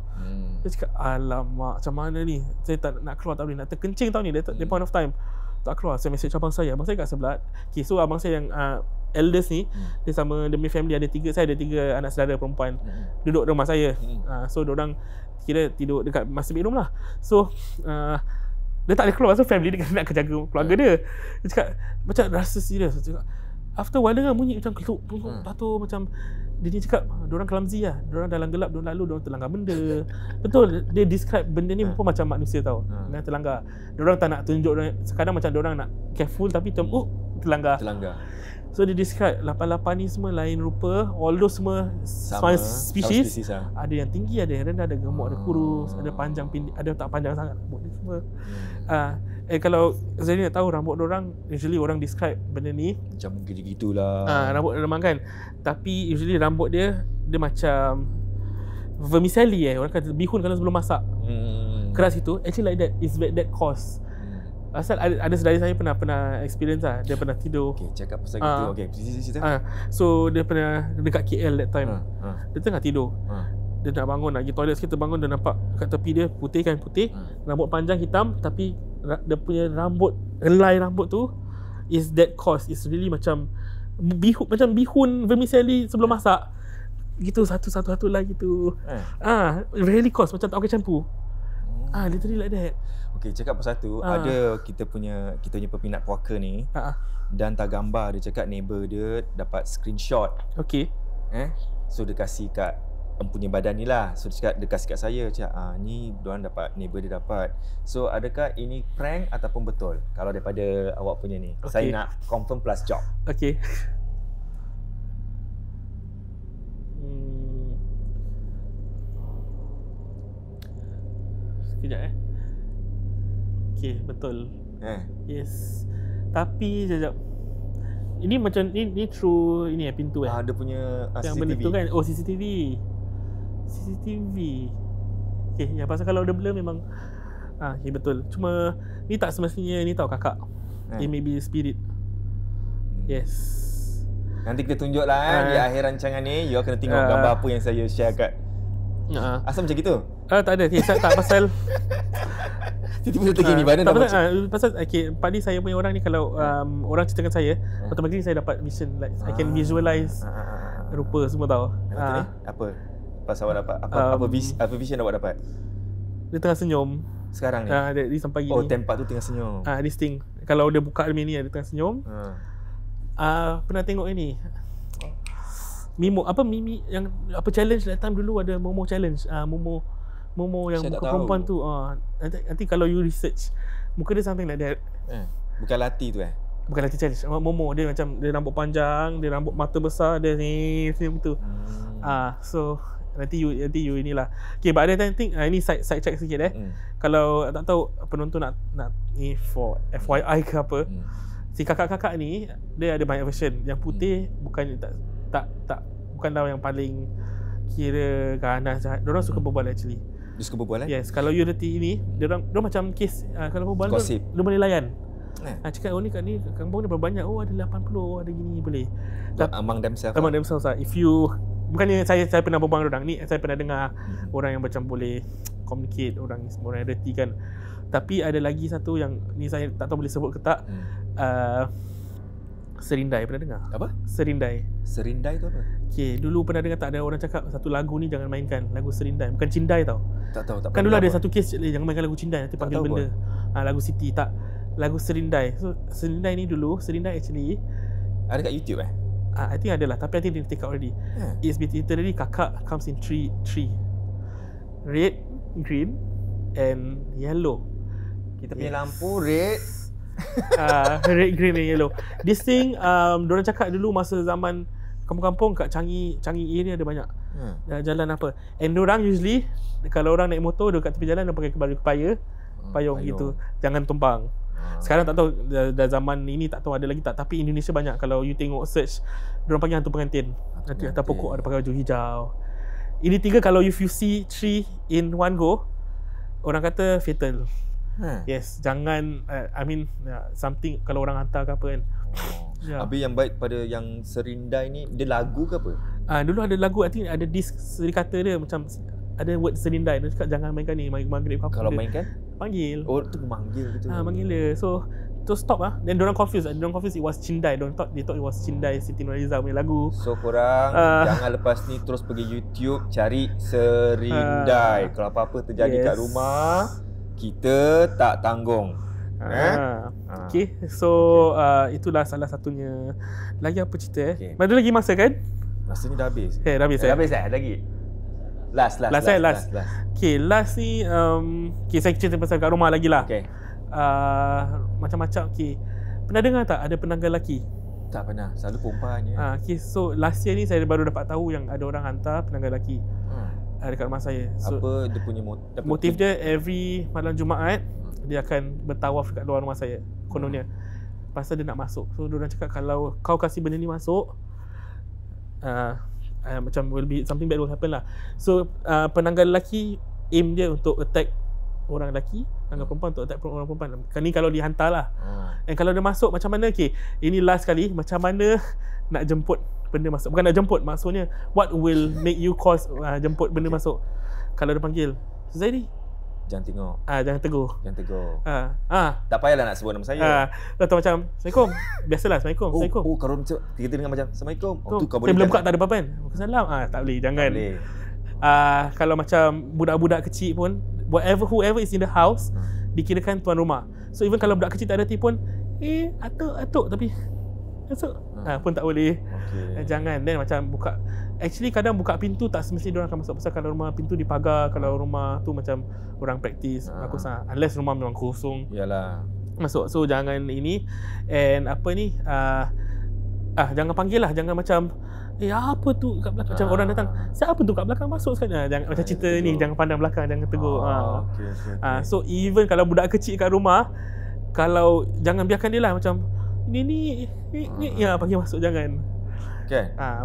Dia cakap, alamak, macam mana ni, saya tak nak keluar, tak boleh, nak terkencing tau ni. That point of time tak keluar. Saya mesej abang saya kat sebelah. Okay, so abang saya yang eldest ni, dia sama demi family ada 3, saya ada 3 anak saudara perempuan duduk rumah saya. So diorang kira tidur dekat master bedroom lah. So dia tak boleh keluar, so family dia nak jaga keluarga dia. Dia cakap macam rasa serius. Dia cakap after while dengar bunyi macam keluk tato, macam dia ni cakap diorang clumsy lah, diorang dalam gelap, diorang lalu diorang terlanggar benda. Betul, dia describe benda ni pun macam manusia tau, yang terlanggar. Diorang tak nak tunjuk, kadang macam diorang nak careful tapi terlanggar. So dia describe 88 ni semua lain rupa, although semua sama species ada yang tinggi, ada yang rendah, ada gemuk, ada kurus, ada panjang pendek, ada tak panjang sangat rambut ni semua. Kalau Zaini nak tahu rambut orang, usually orang describe benda ni macam gitu-gitulah. Rambut memang kan, tapi usually rambut dia macam vermicelli orang kata bihun kalau sebelum masak. Keras itu, actually like that, is that coarse. Asal ada saudara saya pernah experience lah. Dia pernah tidur. Okay, cakap pasal gitu. Okay, cerita. So dia pernah dekat KL that time. Dia tengah tidur. Dia nak bangun nak pergi toilet sikit, terbangun dia nampak kat tepi dia putih, rambut panjang hitam, tapi dia punya helai rambut tu is that coarse. It's really macam bihun vermicelli sebelum masak. Gitu satu lah gitu. Really coarse, macam tak pakai shampoo. Literally like that. Okay, cakap pasal tu, ada kita punya peminat puaka ni dan tak gambar, dia cakap neighbor dia dapat screenshot. Okay. So dia kasih kat empunya badan ni lah. So dia kasih kat saya, cakap ni diorang dapat, neighbor dia dapat. So adakah ini prank ataupun betul? Kalau daripada awak punya ni, saya nak confirm plus job. Okay. Sekejap Okay, betul. Yes. Tapi sekejap. Ini macam ni through ini pintu Dia punya yang CCTV. benda tu kan. Oh, CCTV. Okay, ya pasal kalau dia blur memang okay, betul. Cuma ni tak semestinya ni tau kakak. It may be spirit. Yes. Nanti kita tunjuk lah di akhir rancangan ni. You kena tengok gambar apa yang saya share kat. Asal macam gitu? Tak ada. Okay, tak pasal tiba-tiba tergini badan tak pasal okay, part ni saya punya orang ni kalau orang ceritakan saya, automatically saya dapat vision, like I can visualize rupa semua tau. Apa? Pasal awak dapat apa vision awak dapat? Dia tengah senyum sekarang ni. Dia sampai gini. Oh, tempat tu tengah senyum. This thing. Kalau dia buka ni dia tengah senyum. Pernah tengok ini Mimi yang apa challenge that time dulu ada Momo challenge. Momo yang muka perempuan tu. Nanti kalau you research muka dia something like that. Bukan Lati tu Bukan Lati challenge. Momo dia macam dia rambut panjang, dia rambut mata besar, dia ni senyum tu. So nanti you inilah. Okay, but ada think ini side check sikit Kalau tak tahu penonton nak ni for FYI ke apa. Si kakak-kakak ni dia ada banyak version. Yang putih bukan bukanlah yang paling kira ganas jahat. Diorang suka berbual actually. Dia suka berbual Yes, kalau you reti ini, diorang macam kes kalau berbual dia boleh layan. Cakap ni kat ni kampung ni berapa banyak? Oh ada 80, ada gini boleh. Among themselves lah. If you bukannya saya pernah berbual dengan orang ni, saya pernah dengar orang yang macam boleh communicate, orang yang reti kan. Tapi ada lagi satu yang ni saya tak tahu boleh sebut ke tak. Serindai, pernah dengar? Apa? Serindai tu apa? Okay, dulu pernah dengar tak ada orang cakap satu lagu ni jangan mainkan, lagu Serindai. Bukan Cindai tau. Tak tahu. Kan dulu ada satu kes jangan mainkan lagu Cindai, nanti panggil benda. Lagu Siti tak. Lagu Serindai. So Serindai ni dulu, Serindai actually ada kat YouTube I think ada lah, tapi I think dia take out already. It's literally kakak comes in three. Red, green and yellow. Kita punya lampu red. Red, green and yellow. This thing diorang cakap dulu masa zaman kampung-kampung kat Changi area ada banyak jalan apa. And diorang usually kalau orang naik motor dekat tepi jalan dia pakai baju payung gitu. Jangan tumpang. Sekarang tak tahu dah zaman ini tak tahu ada lagi tak, tapi Indonesia banyak. Kalau you tengok search diorang panggil hantu pengantin. Nanti atas pokok ada pakai baju hijau. Ini tiga kalau if you see three in one go, orang kata fatal. Yes, jangan something kalau orang hantar ke apa kan. Habis yang baik pada yang Serindai ni, dia lagu ke apa? Dulu ada lagu, I think ada disc kata dia macam ada word Serindai. Dia cakap jangan mainkan ni, maghrib apa. Kalau mainkan? Panggil. Oh, tu manggil gitu. Manggil dia. So stop Then diorang confused it was Cindai. They thought it was Cindai Siti Nurhaliza punya lagu. So korang jangan lepas ni terus pergi YouTube cari Serindai. Kalau apa-apa terjadi kat rumah, kita tak tanggung. Okay, so itulah salah satunya. Lagi apa cerita Ada lagi masa kan? Rasanya dah habis. Dah habis dah habis lagi. Last. Okay, last ni saya cerita pasal kat rumah lagi lah. Macam-macam. Okay, pernah dengar tak ada penanggal lelaki? Tak pernah, selalu perempuan je. Okay, so last year ni saya baru dapat tahu yang ada orang hantar penanggal lelaki dekat rumah saya. So, apa dia punya motif dia? Every malam Jumaat dia akan bertawaf dekat luar rumah saya, kononnya. Pasal dia nak masuk. So diorang cakap kalau kau kasih benda ni masuk, macam will be something bad will happen lah. So penanggal lelaki aim dia untuk attack orang lelaki, penanggal perempuan untuk attack orang perempuan. Ni kalau dihantar lah. And kalau dia masuk macam mana, ini last kali, macam mana nak jemput benda masuk. Bukan nak jemput, maksudnya what will make you cause jemput benda masuk. Kalau dia panggil Zaidi, jangan tengok. Jangan tegur. Tak payahlah nak sebut nama saya. Atau macam Assalamualaikum. Biasalah Assalamualaikum. Assalamualaikum. Kalau kita dengar macam Assalamualaikum. Tu kau boleh. Saya belum buka tak ada apa-apa kan? Waalaikumsalam. Tak boleh, jangan. Kalau macam budak-budak kecil pun, whoever is in the house dikirakan tuan rumah. So even kalau budak kecil tak reti pun atuk tapi masuk pun tak boleh. Jangan. Dan macam buka, actually kadang buka pintu tak semestinya diorang akan masuk. Pasal kalau rumah pintu dipagar, kalau rumah tu macam orang praktis, bagus lah. Unless rumah memang kosong, yalah, masuk. So jangan ini. And apa ni, jangan panggil lah. Jangan macam apa tu kat belakang. Macam orang datang, siapa tu kat belakang masuk sekarang. Jangan macam cerita ni, jangan pandang belakang, jangan tegur. So even kalau budak kecil kat rumah, kalau jangan biarkan dia lah macam ni panggil masuk, jangan.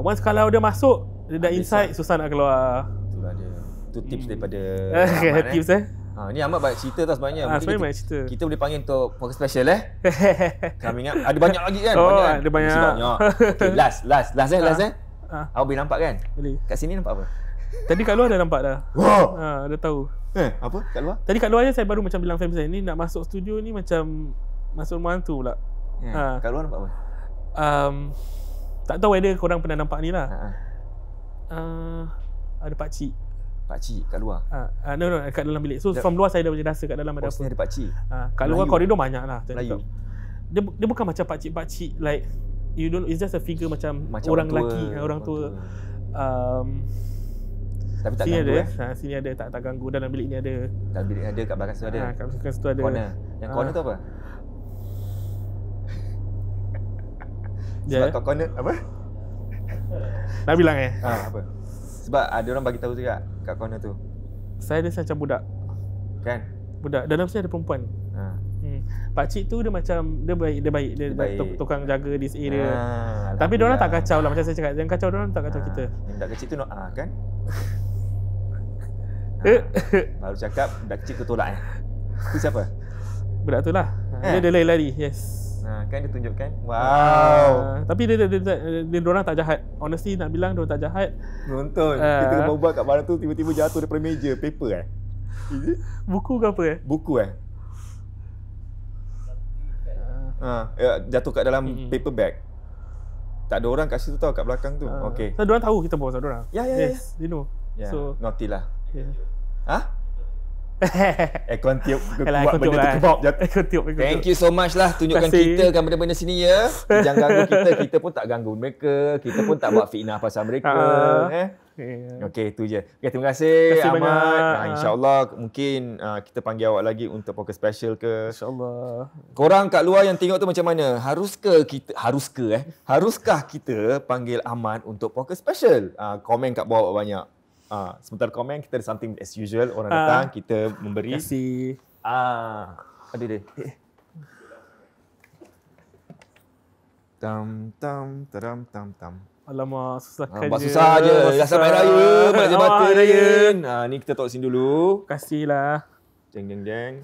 Once kalau dia masuk, dia dah inside, susah nak keluar. Itulah dia. Itu tips daripada Tips Ni Ahmad banyak cerita tau sebenarnya. Sebenarnya banyak cerita. Kita boleh panggil untuk podcast special Kami ingat ada banyak lagi kan? Oh, banyak. ada banyak. Mesti banyak. Okay, last Awak boleh nampak kan? Boleh. Kat sini nampak apa? Tadi kat luar dah nampak dah. Wow. Dah tahu. Apa kat luar? Tadi kat luar je saya baru macam bilang family saya ni nak masuk studio ni macam masuk rumah hantu pula. Kat luar nampak apa? Tak tahu whether korang pernah nampak ni lah. Ada pakcik. Pakcik kat luar? No, kat dalam bilik. So from luar saya dah boleh rasa kat dalam ada apa. Ada pakcik? Kat luar koridor banyak lah. Melayu? Dia bukan macam pakcik-pakcik like you don't, it's just a figure macam orang lelaki, orang tua. Tapi tak sini ganggu ada, sini ada, tak ganggu. Dalam bilik ni ada. Dalam bilik ni ada, kat belakang situ ada. Kat belakang situ ada. Corner. Yang corner tu apa? Sebab kat corner apa? Nak bilang apa? Sebab ada orang bagi tahu juga kat corner tu. Saya ada macam budak. Kan? Budak. Dalam sini ada perempuan. Pakcik tu dia macam dia baik. Dia tukang jaga this area. Tapi diorang tak kacau lah macam saya cakap. Yang kacau diorang tak kacau kita. Yang budak kecil tu kan? Baru cakap budak kecil tu tolak Tu siapa? Budak tu lah. Dia lari-lari. Yes. Kan dia tunjukkan. Wow. Tapi dia diorang tak jahat. Honestly nak bilang diorang tak jahat. Nonton. Kita berbual kat barang tu tiba-tiba jatuh daripada meja. Paper Buku ke apa Buku jatuh kat dalam paper bag. Tak ada orang kat situ tau, kat belakang tu. Okay. So diorang tahu kita bawa pasal diorang. Yes, they know. So naughty lah. Aircon tiup buat benda tu kebab jatuh. Thank you so much lah tunjukkan kita kan benda-benda sini ya. Jangan ganggu kita pun tak ganggu mereka. Kita pun tak buat fitnah pasal mereka. Okey, itu je. Okay, terima kasih Ahmad. InsyaAllah mungkin kita panggil awak lagi untuk podcast special ke. InsyaAllah. Korang kat luar yang tengok tu macam mana? Haruskah kita panggil Ahmad untuk podcast special? Komen kat bawah banyak. Sementara komen kita ada something as usual. Orang datang kita memberi. Terima kasih. Ada dia. Tam. Alamak, susahkan je. Susah je. Dah sampai raya. Balik jabatan. Ni kita talk sini dulu. Terima kasih lah. Jeng.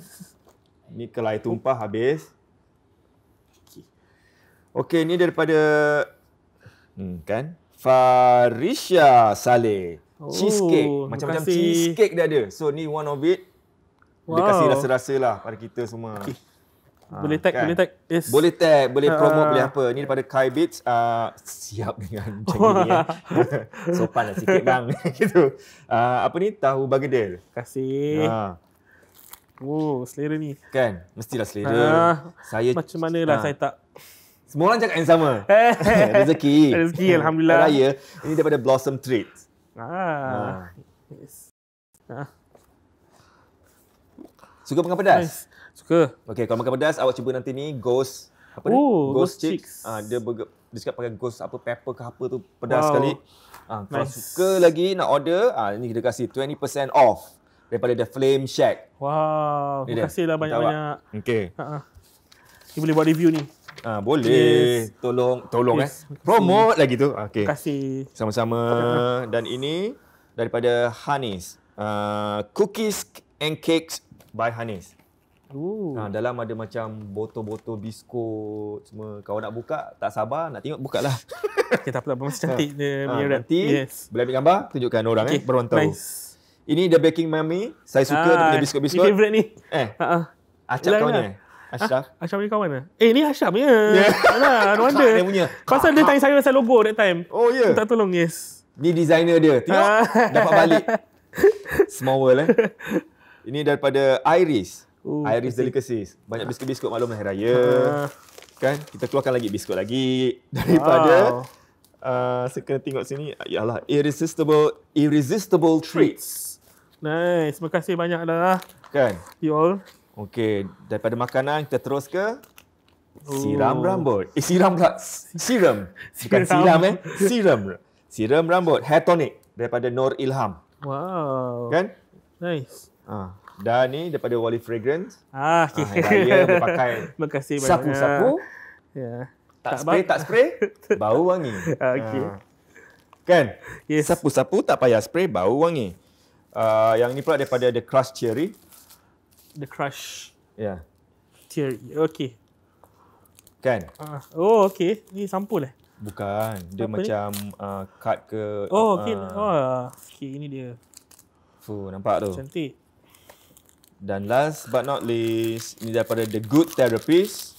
Ni kalau air tumpah habis. Okey, ni daripada kan? Farisha Saleh. Cheesecake. Macam-macam cheesecake dia ada. So ni one of it. Dia kasih rasa-rasa lah pada kita semua. Boleh tag, boleh tag. Yes. Boleh tag, boleh promote, boleh apa. Ni daripada Kai Beats. Siap dengan macam gini Sopan lah sikit bang. Gitu. Apa ni? Tahu bergedil. Terima kasih. Selera ni. Kan? Mestilah selera. Saya macam mana lah saya tak. Semua orang cakap yang sama. Rezeki. Alhamdulillah. Raya. Ini daripada Blossom Treats. Yes. Suka makan pedas? Nice. Suka. Okey, kalau makan pedas awak cuba nanti ni ghost apa ni? Ghost chicks. Dia cakap pakai ghost apa pepper ke apa tu pedas sekali. Kalau suka lagi nak order, ni kita kasih 20% off daripada The Flame Shack. Wow, terima kasih lah banyak-banyak. Okey. Kita boleh buat review ni. Boleh. Yes. Tolong promote lagi tu. Okey. Terima kasih. Sama-sama. Dan ini daripada Hanis. Cookies and Cakes by Hanis. Dalam ada macam botol-botol biskut semua. Kalau nak buka, tak sabar nak tengok, buka lah. Okay, tak apa, masih cantik dia. Nanti boleh ambil gambar, tunjukkan orang baru tahu. Nice. Ini The Baking Mummy. Saya suka dia punya biskut-biskut. Ni favourite ni. Acap kawan ni. Ashraf ni kawan lah. Ni Ashraf punya. Alah, no wonder. Dia punya. Pasal dia tanya saya pasal logo that time. Oh ya. Tak tolong, yes. Ni designer dia. Tengok, dapat balik. Small world Ini daripada Iris. Iris Delicacies. Banyak biskut-biskut maklum hari raya. Kan? Kita keluarkan lagi biskut lagi daripada saya kena tengok sini. Yalah, Irresistible Treats. Nice. Terima kasih banyak dah. Kan? You all. Okey, daripada makanan kita terus ke siram rambut. Siram pula. Serum. Bukan siram Serum rambut hair tonic daripada Nur Ilham. Wow. Kan? Nice. Dan ni daripada Wally Fragrance. Okay. Dia boleh pakai. Terima kasih banyak. Sapu-sapu. Ya. Tak spray, bau wangi. Okey. Kan? Yes. Sapu-sapu tak payah spray, bau wangi. Yang ni pula daripada The Crush Cherry. The Crush Ya. Theory. Okay. Kan? Oh, okay. Ni sampul Bukan. Dia apa macam card ke. Oh, okay. Okay, ini dia. Nampak tu. Cantik. Dan last but not least, ini daripada The Good Therapist.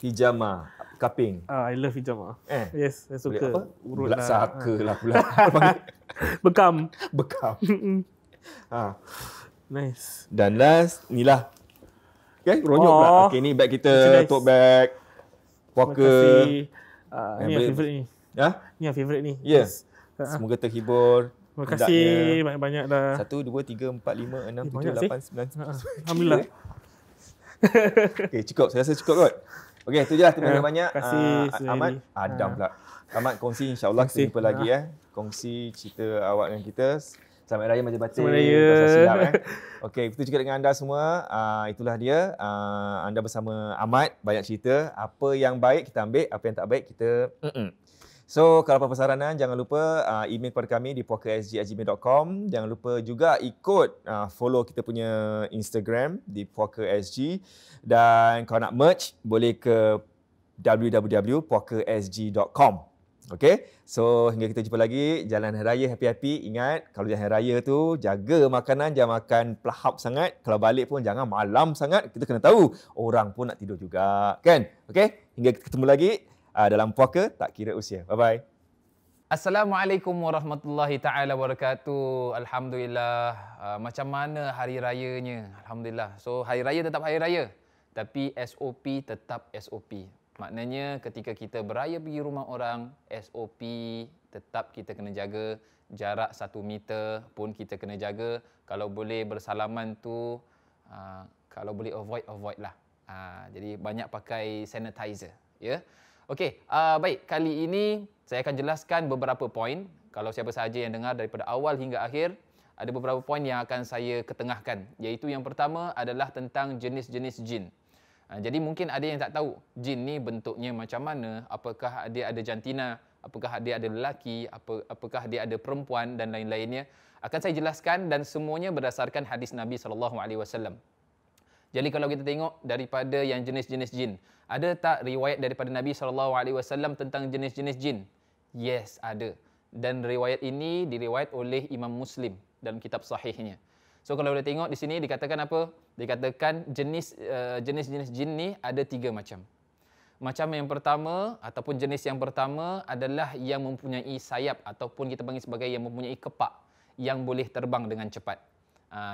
Hijama. Kaping. I love hijama. Yes, saya suka. Apa? Urut Belak lah. saka lah pula. Bekam. Bekam. Nice. Dan last, inilah. Okay, ronyok pula. Okay, ni bag kita, Merchandise. tote bag. Terima Puaka. kasih. Ni yang boleh- favourite ni. Ya? Ni yang favourite ni. Ya. Yes. Semoga terhibur. Terima kasih banyak-banyak dah. 1, 2, 3, 4, 5, 6, 7, banyak 8, 9, 10. Alhamdulillah. Okay, cukup. Saya rasa cukup kot. Okay, itu je lah. Terima kasih banyak. Terima kasih, Ahmad. Suhaili. Adam pula. Ahmad, kongsi insyaAllah kita jumpa lagi kongsi cerita awak dengan kita. Selamat Raya Majlis Batin. Selamat Raya. Pasal silap Okey, itu juga dengan anda semua. Itulah dia. Anda bersama Ahmad, banyak cerita. Apa yang baik kita ambil, apa yang tak baik kita So, kalau apa-apa saranan, jangan lupa email kepada kami di puakasg@gmail.com. Jangan lupa juga ikut follow kita punya Instagram di puakasg. Dan kalau nak merch, boleh ke www.puakasg.com. Okay, so hingga kita jumpa lagi. Jalan Hari Raya happy-happy. Ingat, kalau jalan Hari Raya tu, jaga makanan, jangan makan pelahap sangat. Kalau balik pun jangan malam sangat. Kita kena tahu, orang pun nak tidur juga. Kan? Okay, hingga kita ketemu lagi dalam Puaka Tak Kira Usia. Bye-bye. Assalamualaikum warahmatullahi taala wabarakatuh. Alhamdulillah. Macam mana hari rayanya? Alhamdulillah. So hari raya tetap hari raya, tapi SOP tetap SOP. Maknanya ketika kita beraya pergi rumah orang, SOP tetap kita kena jaga. Jarak 1 meter pun kita kena jaga. Kalau boleh bersalaman tu, kalau boleh avoid lah. Jadi banyak pakai sanitizer, ya. Okey, baik. Kali ini saya akan jelaskan beberapa poin. Kalau siapa sahaja yang dengar daripada awal hingga akhir, ada beberapa poin yang akan saya ketengahkan. Iaitu yang pertama adalah tentang jenis-jenis jin. Jadi mungkin ada yang tak tahu jin ni bentuknya macam mana, apakah dia ada jantina, apakah dia ada lelaki, apakah dia ada perempuan dan lain-lainnya. Akan saya jelaskan dan semuanya berdasarkan hadis Nabi SAW. Jadi kalau kita tengok daripada yang jenis-jenis jin, ada tak riwayat daripada Nabi SAW tentang jenis-jenis jin? Yes, ada. Dan riwayat ini diriwayat oleh Imam Muslim dalam kitab sahihnya. So kalau kita tengok di sini dikatakan apa? Dikatakan jenis-jenis jin ni ada 3 macam. Macam yang pertama ataupun jenis yang pertama adalah yang mempunyai sayap ataupun kita panggil sebagai yang mempunyai kepak yang boleh terbang dengan cepat.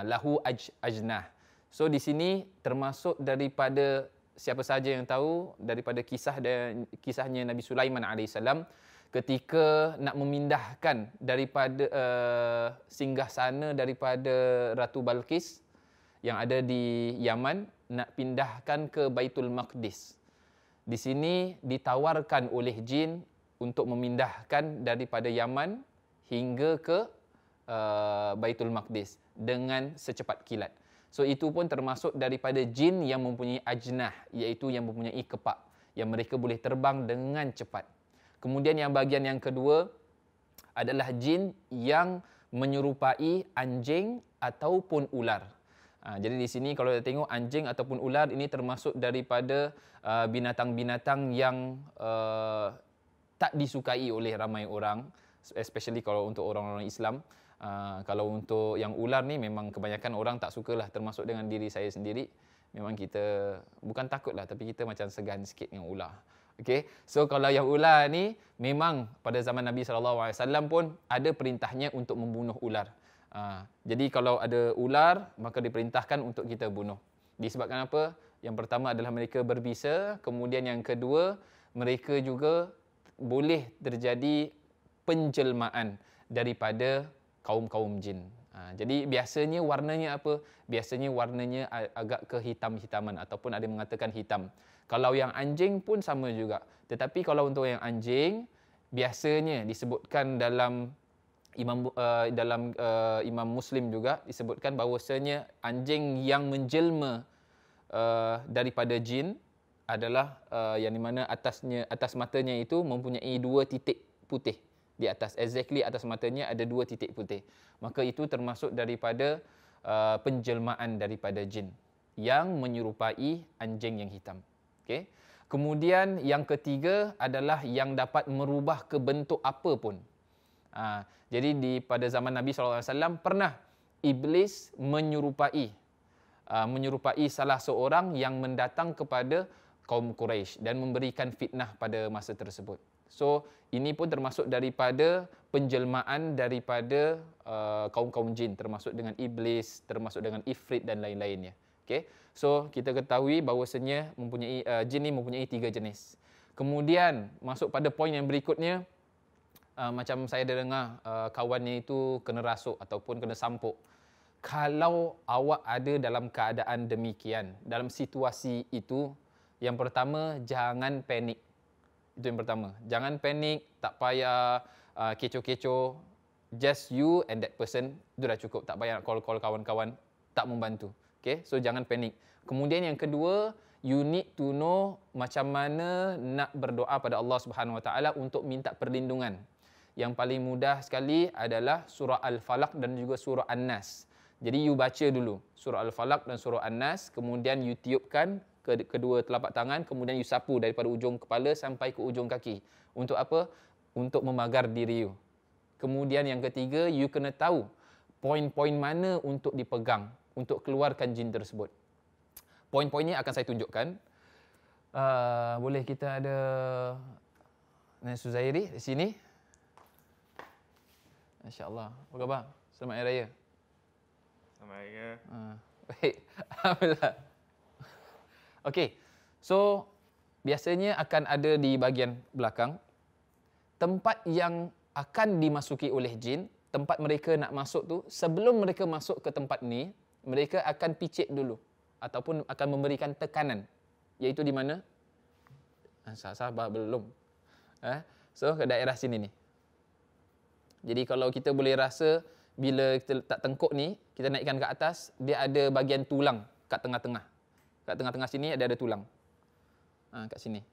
Lahu ajnah. So di sini termasuk daripada siapa sahaja yang tahu daripada kisahnya Nabi Sulaiman alaihissalam ketika nak memindahkan daripada singgahsana daripada Ratu Balqis yang ada di Yaman, nak pindahkan ke Baitul Maqdis. Di sini ditawarkan oleh jin untuk memindahkan daripada Yaman hingga ke Baitul Maqdis dengan secepat kilat. So itu pun termasuk daripada jin yang mempunyai ajnah, iaitu yang mempunyai kepak, yang mereka boleh terbang dengan cepat. Kemudian yang bahagian yang kedua adalah jin yang menyerupai anjing ataupun ular. Jadi di sini kalau kita tengok anjing ataupun ular ini termasuk daripada binatang-binatang yang tak disukai oleh ramai orang, especially kalau untuk orang-orang Islam. Kalau untuk yang ular ni memang kebanyakan orang tak sukalah, termasuk dengan diri saya sendiri. Memang kita bukan takut lah, tapi kita macam segan sikit dengan ular. Okay? So kalau yang ular ni memang pada zaman Nabi SAW pun ada perintahnya untuk membunuh ular. Jadi kalau ada ular maka diperintahkan untuk kita bunuh. Disebabkan apa? Yang pertama adalah mereka berbisa, kemudian yang kedua mereka juga boleh terjadi penjelmaan daripada kaum-kaum jin. Jadi biasanya warnanya apa? Biasanya warnanya agak kehitam-hitaman ataupun ada yang mengatakan hitam. Kalau yang anjing pun sama juga. Tetapi kalau untuk yang anjing, biasanya disebutkan dalam Imam Muslim juga disebutkan bahawasanya anjing yang menjelma daripada jin adalah yang di mana atas matanya itu mempunyai 2 titik putih. Di atas, exactly atas matanya ada 2 titik putih. Maka itu termasuk daripada penjelmaan daripada jin yang menyerupai anjing yang hitam. Okey. Kemudian yang ketiga adalah yang dapat merubah ke bentuk apa pun. Jadi pada zaman Nabi SAW pernah iblis menyerupai salah seorang yang mendatang kepada kaum Quraisy dan memberikan fitnah pada masa tersebut. So ini pun termasuk daripada penjelmaan daripada kaum-kaum jin, termasuk dengan iblis, termasuk dengan ifrit dan lain-lainnya. Okay? So kita ketahui bahawasanya jin ni mempunyai 3 jenis. Kemudian masuk pada poin yang berikutnya, macam saya ada dengar kawannya itu kena rasuk ataupun kena sampuk. Kalau awak ada dalam keadaan demikian, dalam situasi itu, yang pertama jangan panik. Itu yang pertama. Jangan panik, tak payah kecoh-kecoh. Just you and that person, itu dah cukup. Tak payah nak call-call kawan-kawan, tak membantu. Okay? So jangan panik. Kemudian yang kedua, you need to know macam mana nak berdoa pada Allah Subhanahu Wa Taala untuk minta perlindungan. Yang paling mudah sekali adalah surah Al-Falaq dan juga surah An-Nas. Jadi you baca dulu surah Al-Falaq dan surah An-Nas, kemudian you tiupkan kedua telapak tangan, kemudian you sapu daripada ujung kepala sampai ke ujung kaki. Untuk apa? Untuk memagar diri you. Kemudian yang ketiga, you kena tahu poin-poin mana untuk dipegang untuk keluarkan jin tersebut. Poin-poinnya akan saya tunjukkan. Boleh kita ada Nek Suzairi di sini. Masya-Allah. Apa khabar? Selamat Hari Raya. Selamat Hari Raya. Baik. Alhamdulillah. Okey. So biasanya akan ada di bahagian belakang tempat yang akan dimasuki oleh jin. Tempat mereka nak masuk tu, sebelum mereka masuk ke tempat ni, mereka akan picit dulu ataupun akan memberikan tekanan. Iaitu di mana? Sabar belum. So ke daerah sini ni. Jadi kalau kita boleh rasa bila kita letak tengkuk ni, kita naikkan ke atas, dia ada bahagian tulang kat tengah-tengah. Kat tengah-tengah sini ada tulang. Kat sini.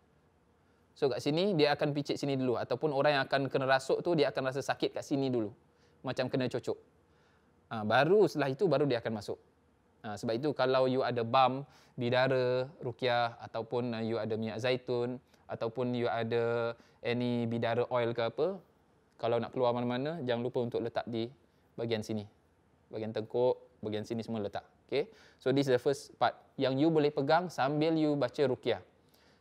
So kat sini dia akan picit sini dulu, ataupun orang yang akan kena rasuk tu dia akan rasa sakit kat sini dulu. Macam kena cocok. Baru setelah itu baru dia akan masuk. Sebab itu kalau you ada balm, bidara, ruqyah, ataupun you ada minyak zaitun, ataupun you ada any bidara oil ke apa, kalau nak keluar mana-mana, jangan lupa untuk letak di bahagian sini. Bahagian tengkuk, bahagian sini semua letak. Okay? So this is the first part. Yang you boleh pegang sambil you baca ruqyah.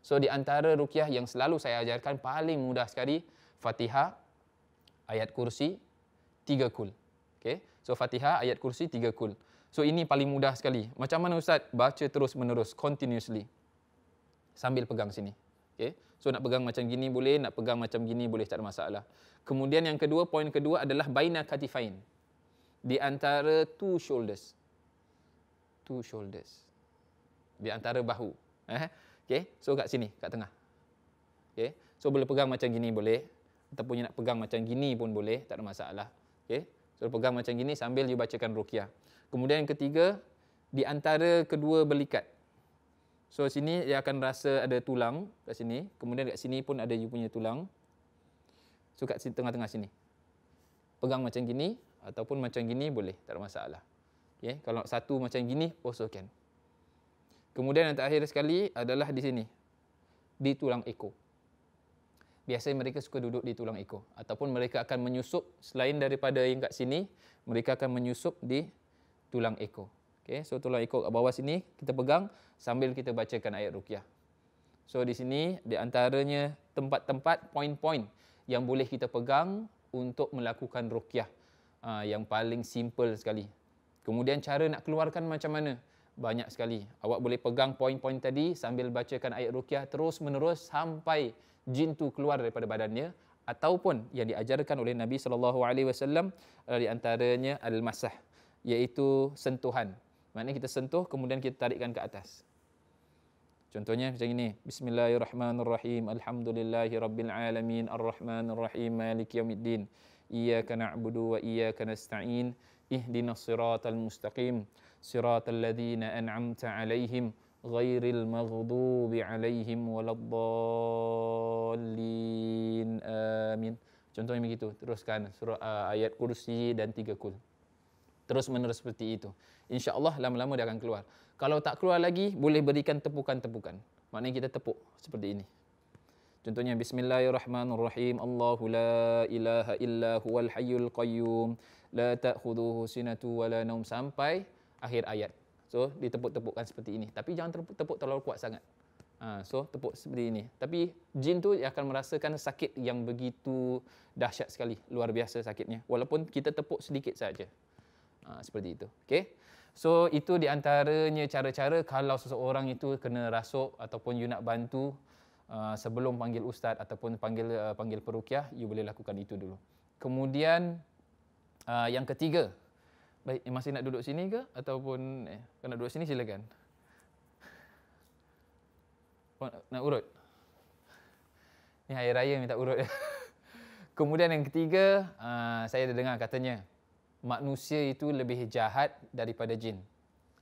So di antara ruqyah yang selalu saya ajarkan, paling mudah sekali, Fatihah, ayat kursi, 3 kul. Okay? So Fatihah, ayat kursi, 3 kul. So ini paling mudah sekali. Macam mana Ustaz? Baca terus menerus, continuously. Sambil pegang sini. Okay? So nak pegang macam gini boleh, nak pegang macam gini boleh, tak ada masalah. Kemudian yang kedua, poin kedua adalah baina katifain. Di antara 2 shoulders. 2 shoulders. Di antara bahu. Okay? So kat sini, kat tengah. Okay? So boleh pegang macam gini boleh, ataupun nak pegang macam gini pun boleh, tak ada masalah. Okay? So pegang macam gini sambil you bacakan ruqyah. Kemudian yang ketiga, di antara kedua belikat. So sini dia akan rasa ada tulang kat sini, kemudian kat sini pun ada you punya tulang. So kat sini, tengah-tengah sini. Pegang macam gini ataupun macam gini boleh, tak ada masalah. Okay? Kalau satu macam gini also can. Kemudian yang terakhir sekali adalah di sini. Di tulang ekor. Biasanya mereka suka duduk di tulang ekor, ataupun mereka akan menyusup selain daripada yang kat sini, mereka akan menyusup di tulang ekor. Okay? So tulang ekor kat bawah sini kita pegang sambil kita bacakan ayat ruqyah. So di sini di antaranya tempat-tempat poin-poin yang boleh kita pegang untuk melakukan ruqyah. Yang paling simple sekali. Kemudian cara nak keluarkan macam mana? Banyak sekali. Awak boleh pegang poin-poin tadi sambil bacakan ayat ruqyah terus menerus sampai jin tu keluar daripada badannya, ataupun yang diajarkan oleh Nabi SAW di antaranya al-masah, iaitu sentuhan. Maknanya kita sentuh kemudian kita tarikkan ke atas. Contohnya macam ini. Bismillahirrahmanirrahim. Alhamdulillahirabbil alamin arrahmanirrahim maliki yaumiddin. Iyyaka na'budu wa iyyaka nasta'in. Ihdinas siratal mustaqim. Siratal ladzina an'amta 'alaihim ghairil maghdubi 'alaihim waladdallin. Amin. Contohnya begitu. Teruskan surah ayat kursi dan 3 kul. Terus menerus seperti itu. InsyaAllah lama-lama dia akan keluar. Kalau tak keluar lagi, boleh berikan tepukan-tepukan. Maknanya kita tepuk seperti ini. Contohnya Bismillahirrahmanirrahim. Allahu la ilaha illa huwal hayyul qayyum la ta'khudhuhu sinatu wa la naum sampai akhir ayat. So ditepuk-tepukkan seperti ini. Tapi jangan tepuk terlalu kuat sangat. So tepuk seperti ini. Tapi jin tu akan merasakan sakit yang begitu dahsyat sekali, luar biasa sakitnya. Walaupun kita tepuk sedikit saja. Seperti itu. Okey. So itu di antaranya cara-cara kalau seseorang itu kena rasuk ataupun you nak bantu sebelum panggil ustaz ataupun panggil peruqyah, you boleh lakukan itu dulu. Kemudian yang ketiga. Baik, masih nak duduk sini ke ataupun kalau nak duduk sini silakan. Nak urut? Ni hari raya minta urut. Kemudian yang ketiga, saya ada dengar katanya manusia itu lebih jahat daripada jin.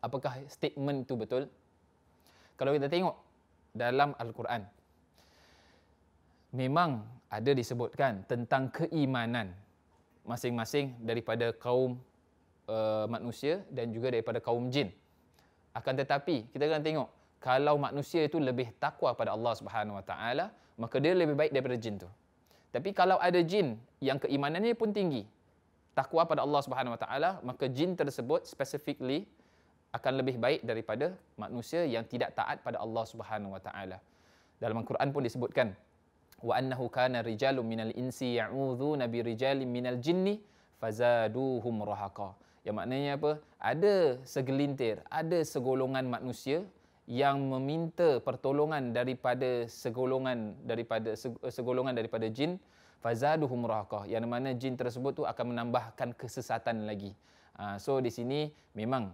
Apakah statement itu betul? Kalau kita tengok dalam Al-Quran, memang ada disebutkan tentang keimanan masing-masing daripada kaum manusia dan juga daripada kaum jin. Akan tetapi kita akan tengok kalau manusia itu lebih takwa pada Allah Subhanahu Wa Taala, maka dia lebih baik daripada jin tu. Tapi kalau ada jin yang keimanannya pun tinggi, takwa pada Allah Subhanahu Wa Taala, maka jin tersebut specifically akan lebih baik daripada manusia yang tidak taat pada Allah Subhanahu Wa Taala. Dalam Al-Quran pun disebutkan wa annahu kana rijalun minal insi ya'udzuuna bi rijalin minal jinni fazaduhum rahaqa. Yang maknanya apa? Ada segelintir, ada segolongan manusia yang meminta pertolongan daripada segolongan daripada jin, fazaduhum rahaqa. Yang mana jin tersebut tu akan menambahkan kesesatan lagi. So di sini memang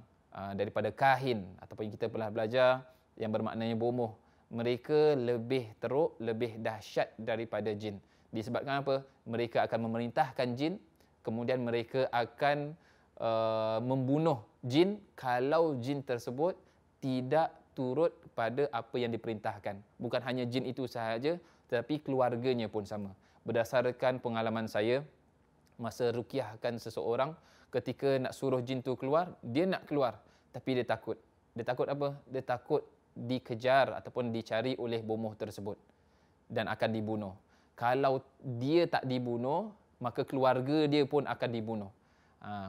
daripada kahin ataupun kita pernah belajar yang bermaknanya bomoh, mereka lebih teruk, lebih dahsyat daripada jin. Disebabkan apa? Mereka akan memerintahkan jin, kemudian mereka akan membunuh jin kalau jin tersebut tidak turut pada apa yang diperintahkan. Bukan hanya jin itu sahaja, tetapi keluarganya pun sama. Berdasarkan pengalaman saya, masa ruqyahkan seseorang, ketika nak suruh jin tu keluar, dia nak keluar, tapi dia takut. Dia takut apa? Dia takut dikejar ataupun dicari oleh bomoh tersebut dan akan dibunuh. Kalau dia tak dibunuh, maka keluarga dia pun akan dibunuh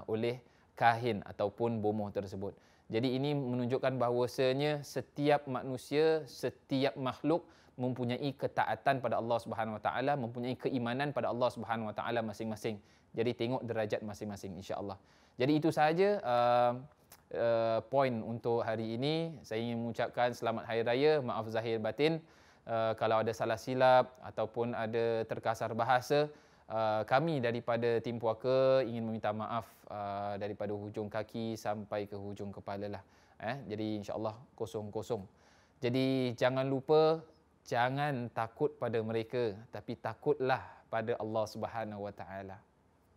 oleh kahin ataupun bomoh tersebut. Jadi ini menunjukkan bahawasanya setiap manusia, setiap makhluk mempunyai ketaatan pada Allah Subhanahu Wa Taala, mempunyai keimanan pada Allah Subhanahu Wa Taala masing-masing. Jadi tengok derajat masing-masing, insya-Allah. Jadi itu sahaja poin untuk hari ini. Saya ingin mengucapkan selamat Hari Raya, maaf zahir batin. Kalau ada salah silap ataupun ada terkasar bahasa, kami daripada tim puaka ingin meminta maaf daripada hujung kaki sampai ke hujung kepala lah. Jadi insya-Allah kosong-kosong. Jadi jangan lupa, jangan takut pada mereka, tapi takutlah pada Allah Subhanahu Wa Taala.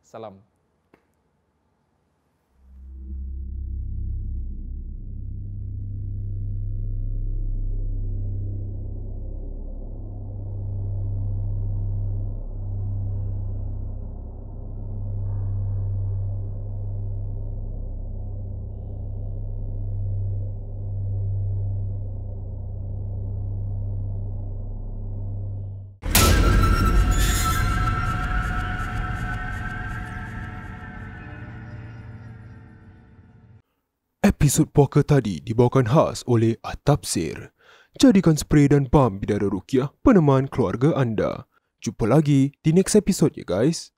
Salam. Episod puaka tadi dibawakan khas oleh At-Tafsir. Jadikan spray dan balm bidara ruqyah peneman keluarga anda. Jumpa lagi di next episode ya guys.